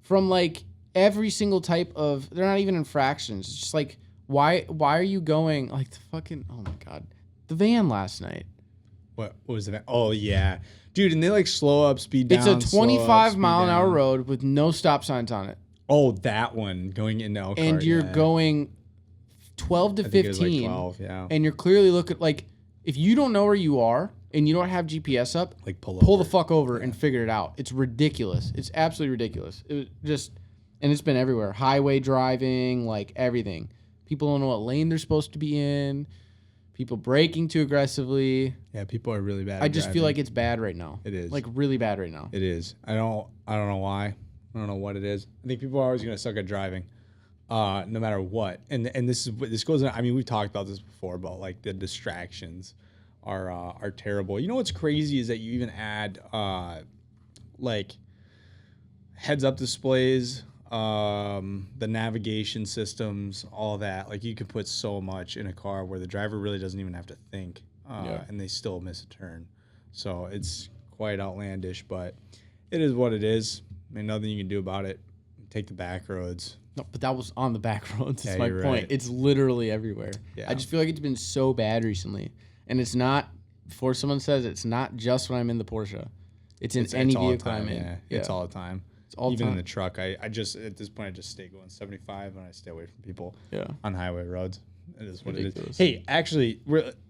From like every single type of, they're not even infractions. It's just like, why are you going like the fucking, oh my God, the van last night. What was the? Oh yeah, dude, and they like slow up, speed down. It's a slow up, 25 speed mile an hour down. road with no stop signs on it. Oh, that one going into Elkhart. And you're yeah. going 12 to I think it was 15. like 12, yeah. And you're clearly looking like, if you don't know where you are and you don't have GPS up, Like pull the over. fuck over and figure it out. It's ridiculous. It's absolutely ridiculous. It was just, and it's been everywhere. Highway driving, like everything. People don't know what lane they're supposed to be in. People braking too aggressively. Yeah, people are really bad. I at just feel driving. like it's bad right now. It is. Like really bad right now. It is. I don't know why. I don't know what it is. I think people are always gonna suck at driving, no matter what. And this goes. I mean, we've talked about this before, but like the distractions are terrible. You know what's crazy is that you even add like heads up displays, the navigation systems, all that. Like you could put so much in a car where the driver really doesn't even have to think, and they still miss a turn. So it's quite outlandish, but it is what it is. I mean, nothing you can do about it. Take the back roads. No, but that was on the back roads. That's Yeah, my you're point. right. It's literally everywhere. Yeah. I just feel like it's been so bad recently, and it's not. Before someone says it's not just when I'm in the Porsche, it's in any all the vehicle I'm time, in. It's all the time. It's all the Even in time. the truck. I just at this point I just stay going 75 and I stay away from people Yeah. on highway roads. It is what Ridiculous. it is. Hey, actually,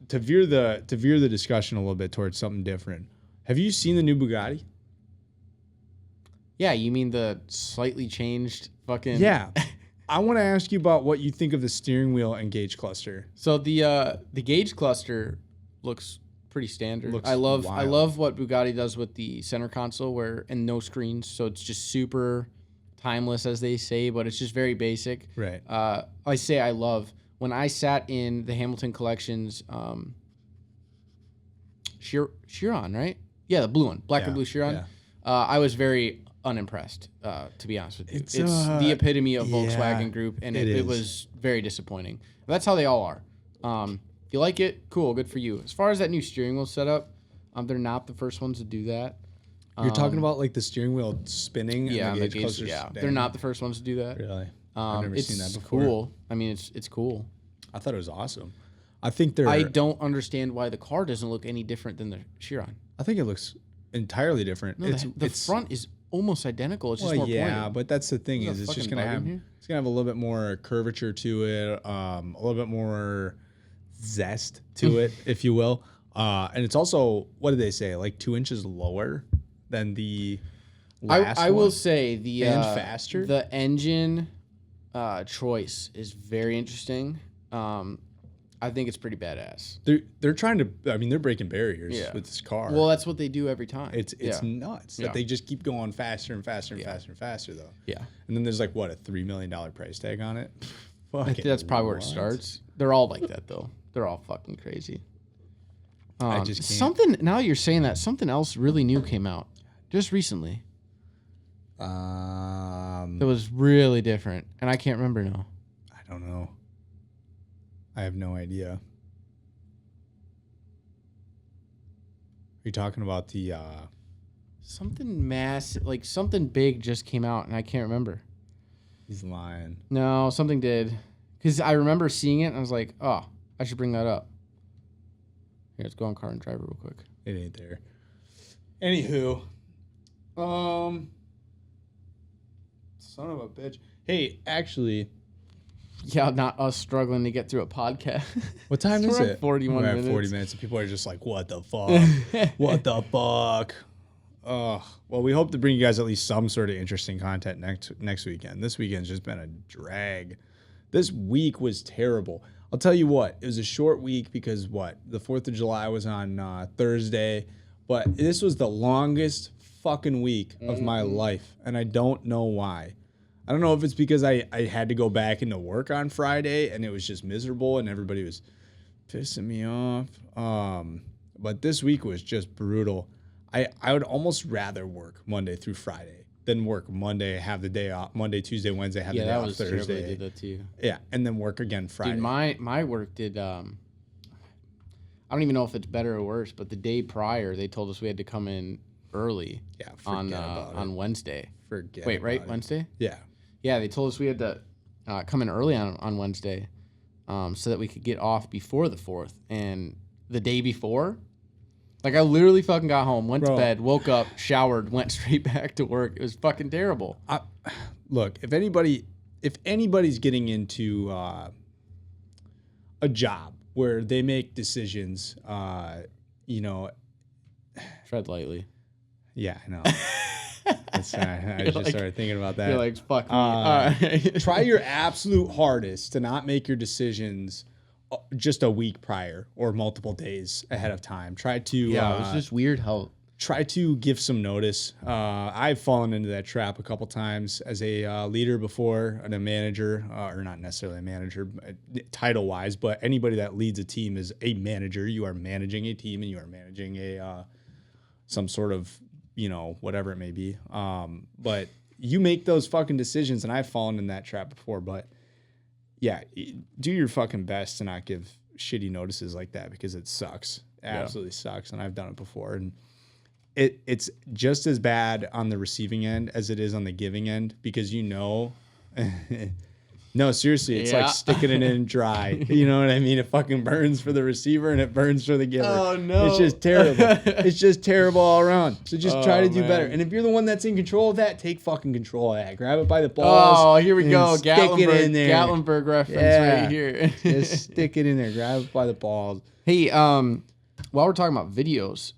to veer the discussion a little bit towards something different. Have you seen the new Bugatti? Yeah, you mean the slightly changed fucking? Yeah. I want to ask you about what you think of the steering wheel and gauge cluster. So the gauge cluster looks pretty standard. Looks I wild. love what Bugatti does with the center console and no screens, so it's just super timeless, as they say, but it's just very basic. Right. I say I love when I sat in the Hamilton Collections Chiron, right? Yeah, the blue one, black Yeah, and blue Chiron. yeah. I was very unimpressed, to be honest with you. It's, It's the epitome of yeah, Volkswagen Group, and it it is. was very disappointing. That's how they all are. If you like it, cool, good for you. As far as that new steering wheel setup, they're not the first ones to do that. You're talking about like the steering wheel spinning Yeah, and the gauge cluster. yeah, they're not the first ones to do that. Really. I've never It's seen that before. cool. I mean, it's cool. I thought it was awesome. I think they're. I don't understand why the car doesn't look any different than the Chiron. I think it looks entirely different. No, the front is almost identical. It's just Well, more yeah, pointed. but that's the thing Isn't is that it's just fucking gonna bug have in here? it's gonna have a little bit more curvature to it, a little bit more zest to it, if you will. And it's also, what did they say, like 2 inches lower than the last I will one? say the And faster? The engine choice is very interesting. I think it's pretty badass. They're trying to. I mean, they're breaking barriers Yeah. with this car. Well, that's what they do every time. it's yeah. nuts Yeah. that they just keep going faster and faster and faster and faster though. Yeah. And then there's like what, a $3 million price tag on it. Fucking That's probably where it what? starts. They're all like that though. They're all fucking crazy. I just can't. Something now you're saying that something else really new came out just recently. That was really different, and I can't remember now. I don't know. I have no idea. Are you talking about the Something massive, like something big just came out, and I can't remember. he's lying. No, something did, because I remember seeing it, and I was like, oh, I should bring that up. Here, let's go on Car and Driver real quick. It ain't there. Anywho, son of a bitch. Hey, actually, Yeah, not us struggling to get through a podcast. what time So is we're at it? 41 We're minutes. at 40 minutes, and people are just like, "What the fuck? What the fuck?" Well, we hope to bring you guys at least some sort of interesting content next weekend. This weekend's just been a drag. This week was terrible. I'll tell you what, it was a short week because the 4th of July was on Thursday, but this was the longest fucking week of my life, and I don't know why. I don't know if it's because I had to go back into work on Friday and it was just miserable and everybody was pissing me off. But this week was just brutal. I would almost rather work Monday through Friday than work Monday, have the day off, Monday, Tuesday, Wednesday, have the day that off was terrible. They Thursday. did that to you. Yeah, and then work again Friday. Dude, my work did. I don't even know if it's better or worse, but the day prior, they told us we had to come in early. Yeah, on forget about it. on Wednesday. Forget Wait, about right? it. Wednesday? Yeah. Yeah, they told us we had to come in early on Wednesday, so that we could get off before the 4th. And the day before, like I literally fucking got home, went Bro. to bed, woke up, showered, went straight back to work. It was fucking terrible. Look, if anybody's getting into a job where they make decisions, Tread lightly. yeah, I know. I just like- started thinking about that. You're like, fuck me. All right. Try your absolute hardest to not make your decisions just a week prior or multiple days ahead of time. Try to Yeah, it was just weird how. try to give some notice. I've fallen into that trap a couple times as a leader before and a manager, or not necessarily a manager title wise, but anybody that leads a team is a manager. You are managing a team and you are managing a some sort of, whatever it may be. But you make those fucking decisions, and I've fallen in that trap before. But yeah, do your fucking best to not give shitty notices like that because it sucks. It absolutely sucks, and I've done it before. And it's just as bad on the receiving end as it is on the giving end because no, seriously, it's like sticking it in dry. You know what I mean? It fucking burns for the receiver and it burns for the giver. Oh, no. It's just terrible. It's just terrible all around. So just try to do man. better. And if you're the one that's in control of that, take fucking control of that. Grab it by the balls. Oh, here we and go. Stick it in there. Gatlinburg reference right here. Just stick it in there. Grab it by the balls. Hey, while we're talking about videos,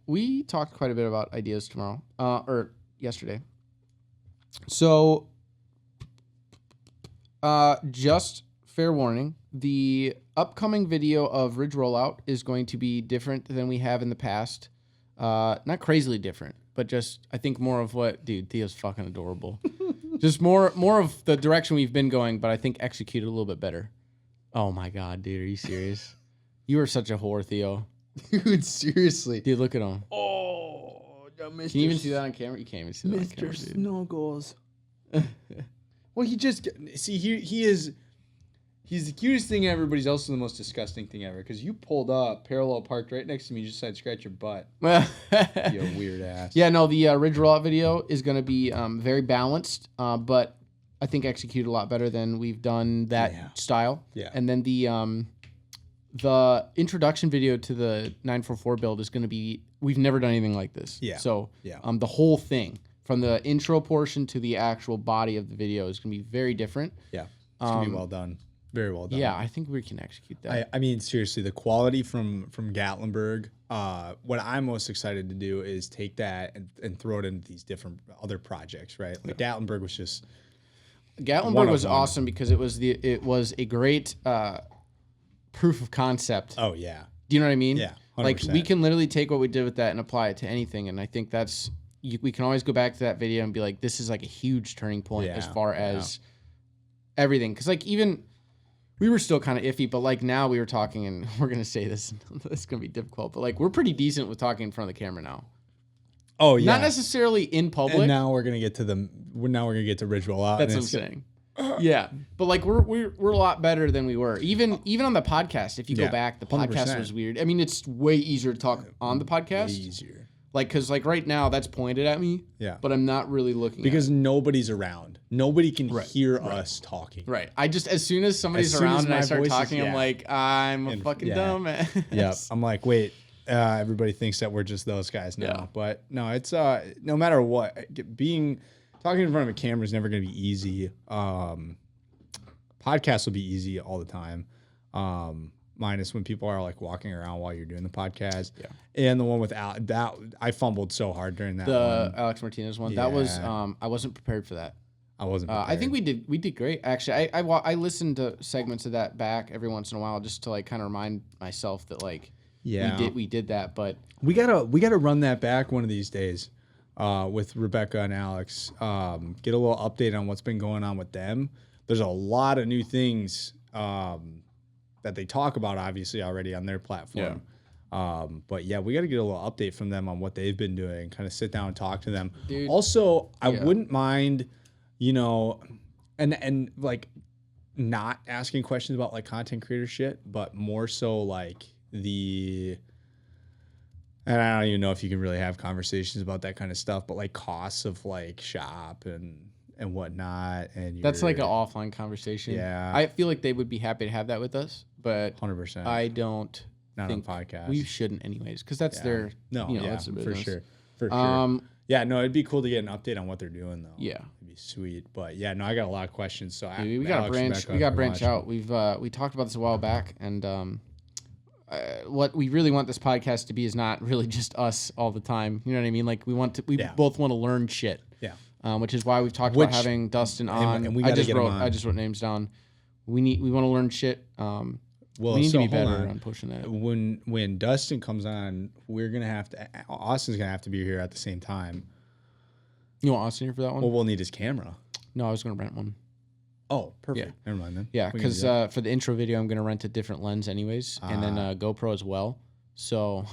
we talked quite a bit about ideas tomorrow, or yesterday. So, just fair warning, the upcoming video of Ridge Rollout is going to be different than we have in the past. Not crazily different, but just, I think more of what, dude, Theo's fucking adorable. Just more of the direction we've been going, but I think executed a little bit better. Oh my God, dude, are you serious? You are such a whore, Theo. Dude, seriously. Dude, look at him. Oh, Mr. Can you even see that on camera? You can't even see that on camera, Mr. dude. Snuggles. Well, he just see he's the cutest thing ever, but he's also the most disgusting thing ever. Because you pulled up parallel parked right next to me, you just decided to scratch your butt. You weird ass. Yeah, no, the Ridge Rollout video is going to be very balanced, but I think executed a lot better than we've done that style. Yeah. And then the introduction video to the 944 build is going to be, we've never done anything like this. Yeah. So Yeah. The whole thing, from the intro portion to the actual body of the video, is going to be very different. Yeah. It's gonna be well done. Very well done. Yeah, I think we can execute that. I mean, seriously, the quality from Gatlinburg. What I'm most excited to do is take that and throw it into these different other projects, right? Like Gatlinburg was just Gatlinburg one of was one. awesome because it was a great proof of concept. oh yeah. Do you know what I mean? Yeah, Like 100%. we can literally take what we did with that and apply it to anything, and I think we can always go back to that video and be like, this is like a huge turning point as Yeah, far as everything. Because like even we were still kind of iffy, but like now we were talking, and we're gonna say this, it's gonna be difficult, but like we're pretty decent with talking in front of the camera now. Oh yeah. Not necessarily in public. And now we're gonna get to Ridge Rollout. That's and what I'm it's- saying. Yeah, but like we're a lot better than we were. Even on the podcast, if you go Yeah, back, the podcast 100%. was weird. I mean, it's way easier to talk on the Way podcast. easier. Like, cause like right now that's pointed at me. Yeah. But I'm not really looking Because nobody's around. Nobody can hear us talking. at it. Right. I just, as soon as somebody's As soon around as and I my start voice is- talking, I'm yeah. like, I'm a And- fucking yeah. dumb. Yep. I'm like, wait, everybody thinks that we're just those guys now. Yeah. But no, it's no matter what, talking in front of a camera is never gonna be easy. Podcasts will be easy all the time. Minus when people are like walking around while you're doing the podcast. Yeah. And the one with Al, that I fumbled so hard during that The one. Alex Martinez one. That was, Yeah. I wasn't prepared for that. I wasn't I prepared. think we did great. Actually, I listened to segments of that back every once in a while just to like kind of remind myself that like we did that. But We gotta run that back one of these days, with Rebecca and Alex. Get a little update on what's been going on with them. There's a lot of new things that they talk about, obviously already on their platform. But yeah, we got to get a little update from them on what they've been doing. Kind of sit down and talk to them. Dude, Also, I yeah. wouldn't mind, and like not asking questions about like content creator shit, but more so like and I don't even know if you can really have conversations about that kind of stuff, but like costs of like shop and whatnot. And that's like an offline conversation. Yeah. I feel like they would be happy to have that with us, but 100%. I don't not think on podcast. we shouldn't anyways, because that's Yeah. their that's their for business. sure. For sure. Yeah, no, it'd be cool to get an update on what they're doing though. Yeah. It'd be sweet. But yeah, no, I got a lot of questions. So Dude, we gotta branch. We gotta branch out. We talked about this a while back, and what we really want this podcast to be is not really just us all the time. You know what I mean? Like we both want to learn shit. Yeah. Which is why we've talked Which- about having Dustin on. and we I gotta just get him wrote. on. I just wrote names down. We want to learn shit. Well, we need so to be hold better on. on pushing that. When Dustin comes on, Austin's gonna have to be here at the same time. You want Austin here for that one? Well, we'll need his camera. No, I was gonna rent one. Oh, perfect. Never mind then. Yeah, We can because do that. for the intro video, I'm gonna rent a different lens anyways, and then GoPro as well. So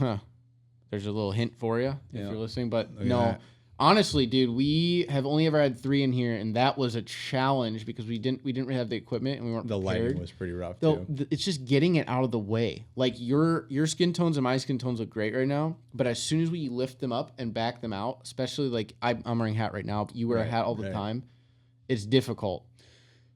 there's a little hint for you if Yeah. you're listening. But Look at no, that. Honestly, dude, we have only ever had 3 in here, and that was a challenge because we didn't really have the equipment and we weren't The prepared. lighting was pretty rough So too. it's just getting it out of the way. Like your skin tones and my skin tones look great right now, but as soon as we lift them up and back them out, especially like I'm wearing a hat right now, but you wear a Right, hat all the right. time, it's difficult.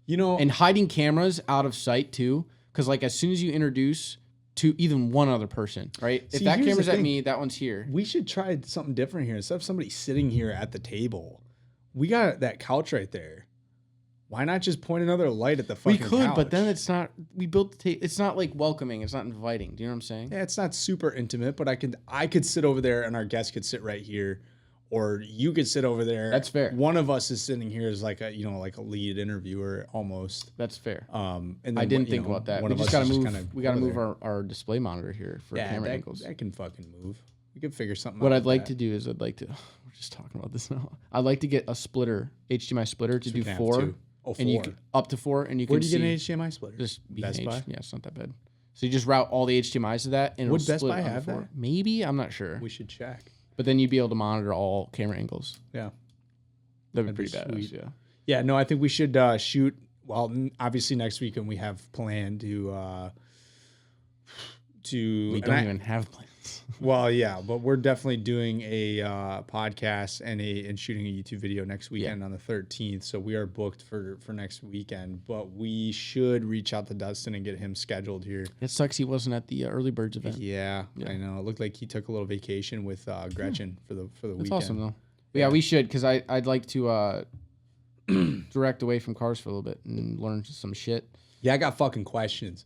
You know, And hiding cameras out of sight too, because like as soon as you introduce to even one other person, right? If See, that here's the camera's at thing. me, that one's here. we should try something different here. Instead of somebody sitting here at the table, we got that couch right there. Why not just point another light at the We fucking could, couch? but then it's not. We built the it's not like welcoming. It's not inviting. Do you know what I'm saying? Yeah, it's not super intimate, but I could sit over there and our guest could sit right here, or you could sit over there. That's fair. One of us is sitting here as like a like a lead interviewer almost. That's fair. And then, I didn't think about that. We just gotta move. We gotta move our display monitor here for camera angles. That can fucking move. We can figure something. What out I'd like with to do is we're just talking about this now. I'd like to get a splitter, HDMI splitter, to we do can have 4, two. Oh, and you 4. can, up to 4, and you Where can do you see get an HDMI splitter? just Best B&H. Buy? Yeah, it's not that bad. So you just route all the HDMI's to that, and Would it'll Best split Buy on the have 4. that? Maybe, I'm not sure. We should check. But then you'd be able to monitor all camera angles. Yeah. That'd be That'd pretty be badass. sweet. Yeah. Yeah, no, I think we should shoot. Well, obviously next weekend we have planned to. We and don't I- even have plans. Well, yeah, but we're definitely doing a podcast and shooting a YouTube video next weekend on the 13th. So we are booked for next weekend, but we should reach out to Dustin and get him scheduled here. It sucks he wasn't at the Early Birds event. Yeah, I know. It looked like he took a little vacation with Gretchen for the That's weekend. awesome though. Yeah, we should because I'd like to direct away from cars for a little bit and learn some shit. Yeah, I got fucking questions,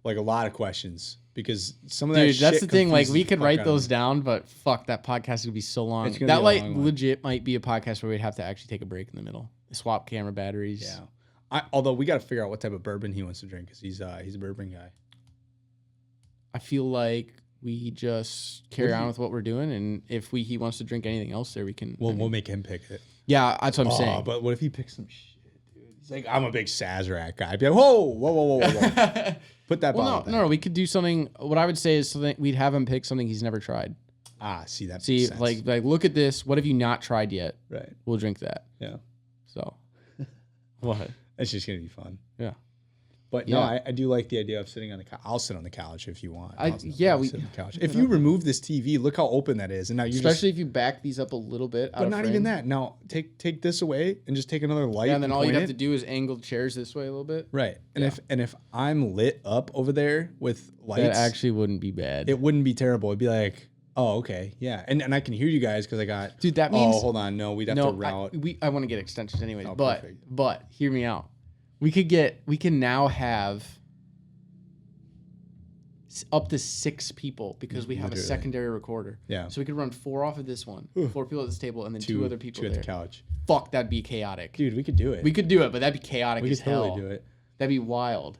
like a lot of questions, because some of that. Dude, that's shit the thing. Like confuses we the could fuck write out of those me. down, but fuck, that podcast would be so long. It's gonna That be a like long one. legit might be a podcast where we'd have to actually take a break in the middle, swap camera batteries. Yeah. Although we got to figure out what type of bourbon he wants to drink, because he's a bourbon guy. I feel like we just carry on with what we're doing, and if he wants to drink anything else, there we can. We'll make him pick it. Yeah, that's what I'm saying. But what if he picks some shit, dude? He's like, I'm a big Sazerac guy. I'd be like, whoa. Put that bottle back. No, we could do something. What I would say is something we'd have him pick something he's never tried. See that? See, makes sense. like look at this. What have you not tried yet? right? We'll drink that. Yeah, So, what? it's just gonna be fun. Yeah. But no, Yeah. I do like the idea of sitting on the couch. I'll sit on the couch if you want. I'll sit yeah, on we- the couch. If you remove this TV, look how open that is, and now you Especially if you back these up a little bit. But not even that. Now take this away and just take another light. Yeah, and then all you'd point have it. to do is angle chairs this way a little bit. Right. And if I'm lit up over there with lights, That actually wouldn't be bad. it wouldn't be terrible. It'd be like, oh, okay, yeah. And I can hear you guys because I got. Dude, that means Oh, hold on. No, we'd have to route. I want to get extensions anyways. Oh, but perfect. but hear me out. We can now have up to 6 people because we have Literally. a secondary recorder. Yeah. So we could run 4 off of this one, 4 people at this table, and then 2 other people two at there. the couch. Fuck, that'd be chaotic. Dude, we could do it. We could do it, but that'd be chaotic We as could hell. totally do it. That'd be wild.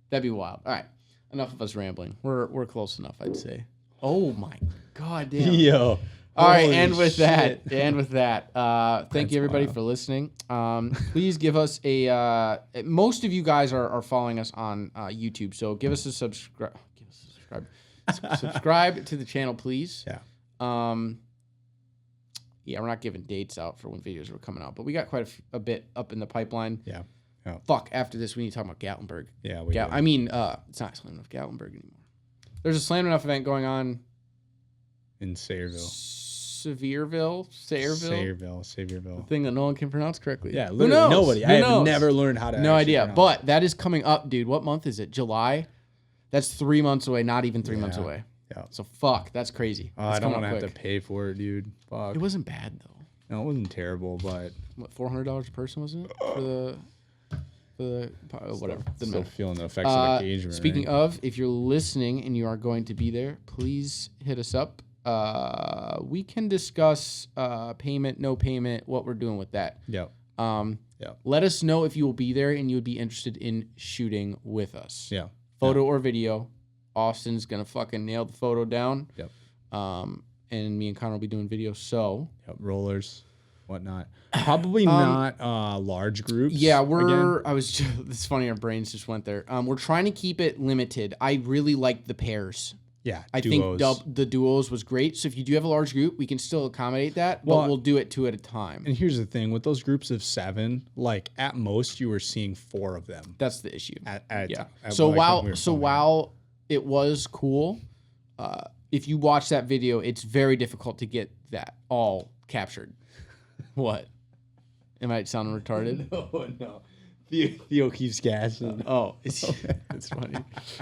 That'd be wild. All right, enough of us rambling. We're close enough, I'd say. Oh my god damn. Yo. All right, Holy and with shit. that, thank you everybody for listening. Please give us a. Most of you guys are following us on YouTube, so give us a subscribe. Subscribe to the channel, please. Yeah. Yeah, we're not giving dates out for when videos are coming out, but we got quite a bit up in the pipeline. Yeah. Fuck, after this, we need to talk about Gatlinburg. Yeah. We do. I mean, it's not Slam Enough Gatlinburg anymore. There's a Slam Enough event going on. in Sayreville. Sayreville? Sayreville. Thing that no one can pronounce correctly. Yeah, Who literally knows? nobody. Who I have knows? never learned how to. No actually idea. pronounce But that is coming up, dude. What month is it? July? That's 3 months away. Not even 3 months Yeah. away. Yeah. So fuck. That's crazy. Oh, It's I don't coming want to up have to quick. pay for it, dude. Fuck. It wasn't bad though. No, it wasn't terrible, but What, $400 a person wasn't it for the whatever? Doesn't still matter. feeling the effects of engagement. Speaking right? of, if you're listening and you are going to be there, please hit us up. We can discuss payment, no payment, what we're doing with that. Yep. Let us know if you will be there and you would be interested in shooting with us. Yeah. Photo or video. Austin's gonna fucking nail the photo down. Yep. And me and Connor will be doing video. So Yep. Rollers, whatnot. Probably not large groups. yeah, again. it's funny, our brains just went there. We're trying to keep it limited. I really like the pairs. Yeah, I duos. think the duos was great. So if you do have a large group, we can still accommodate that, but Well, we'll do it 2 at a time. And here's the thing with those groups of 7, like at most you were seeing 4 of them That's the issue. at a Yeah. time. So Like, when we were filming. while it was cool, if you watch that video, it's very difficult to get that all captured. What? Am I sounding retarded? no. Theo keeps gassing. Oh, it's funny.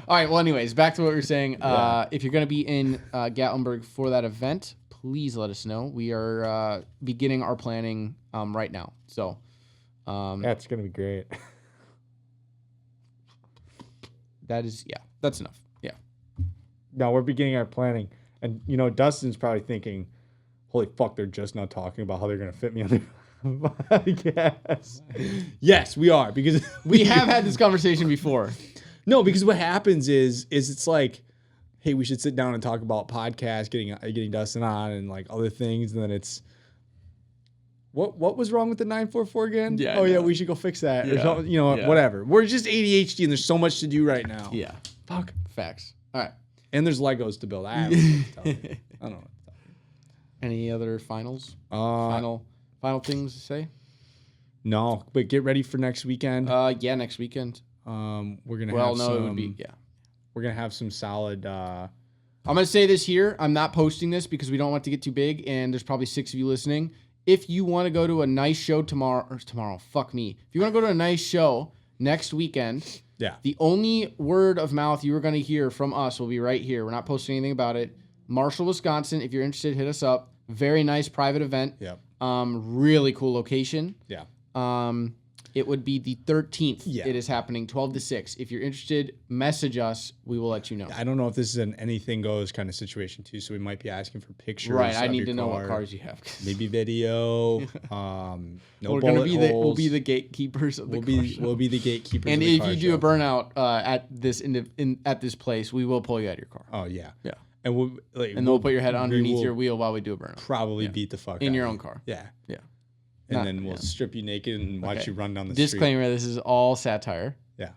All right. Well, anyways, back to what we were saying. If you're going to be in Gatlinburg for that event, please let us know. We are beginning our planning right now. So That's gonna be great. that's enough. Yeah. No, we're beginning our planning, and Dustin's probably thinking, "Holy fuck, they're just not talking about how they're gonna fit me on their podcast." Yes, we are because We have had this conversation before. No, because what happens is it's like, hey, we should sit down and talk about podcasts, getting Dustin on, and like other things, and then it's what was wrong with the 944 again? Yeah, I oh yeah, know. we should go fix that. Yeah, Or something, yeah. whatever. We're just ADHD, and there's so much to do right now. Yeah. Fuck. Facts. All right. And there's Legos to build. I don't know. What to tell you. I don't know. Any other finals? Uh, Final things to say? no, but get ready for next weekend. Yeah, next weekend. We're gonna Well, have no, some, it would be We're gonna have some solid. I'm gonna say this here. I'm not posting this because we don't want it to get too big, and there's probably 6 of you listening. If you want to go to a nice show tomorrow, fuck me. If you want to go to a nice show next weekend, Yeah. the only word of mouth you are gonna hear from us will be right here. We're not posting anything about it. Marshall, Wisconsin. If you're interested, hit us up. Very nice private event. Yep. Really cool location. Yeah. It would be the 13th. Yeah. It is happening 12 to 6. If you're interested, message us. We will let you know. I don't know if this is an anything goes kind of situation too, so we might be asking for pictures. Right. I of need your to know what car. cars you have. Maybe video. No We're bullet gonna be holes. we'll be the gatekeepers of the car show. We'll be the gatekeepers. And of the if car you do show. a burnout at this place, we will pull you out of your car. Oh yeah. Yeah. And we'll And they'll put your head we underneath will your wheel while we do a burnout probably beat the fuck in out your of own you. car. Yeah. Yeah. And Not- then we'll yeah. strip you naked and watch Okay. you run down the street. Disclaimer: this is all satire. Yeah.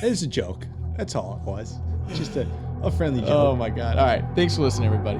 It's a joke. That's all it was. Just a friendly joke. Oh my god! All right. Thanks for listening, everybody.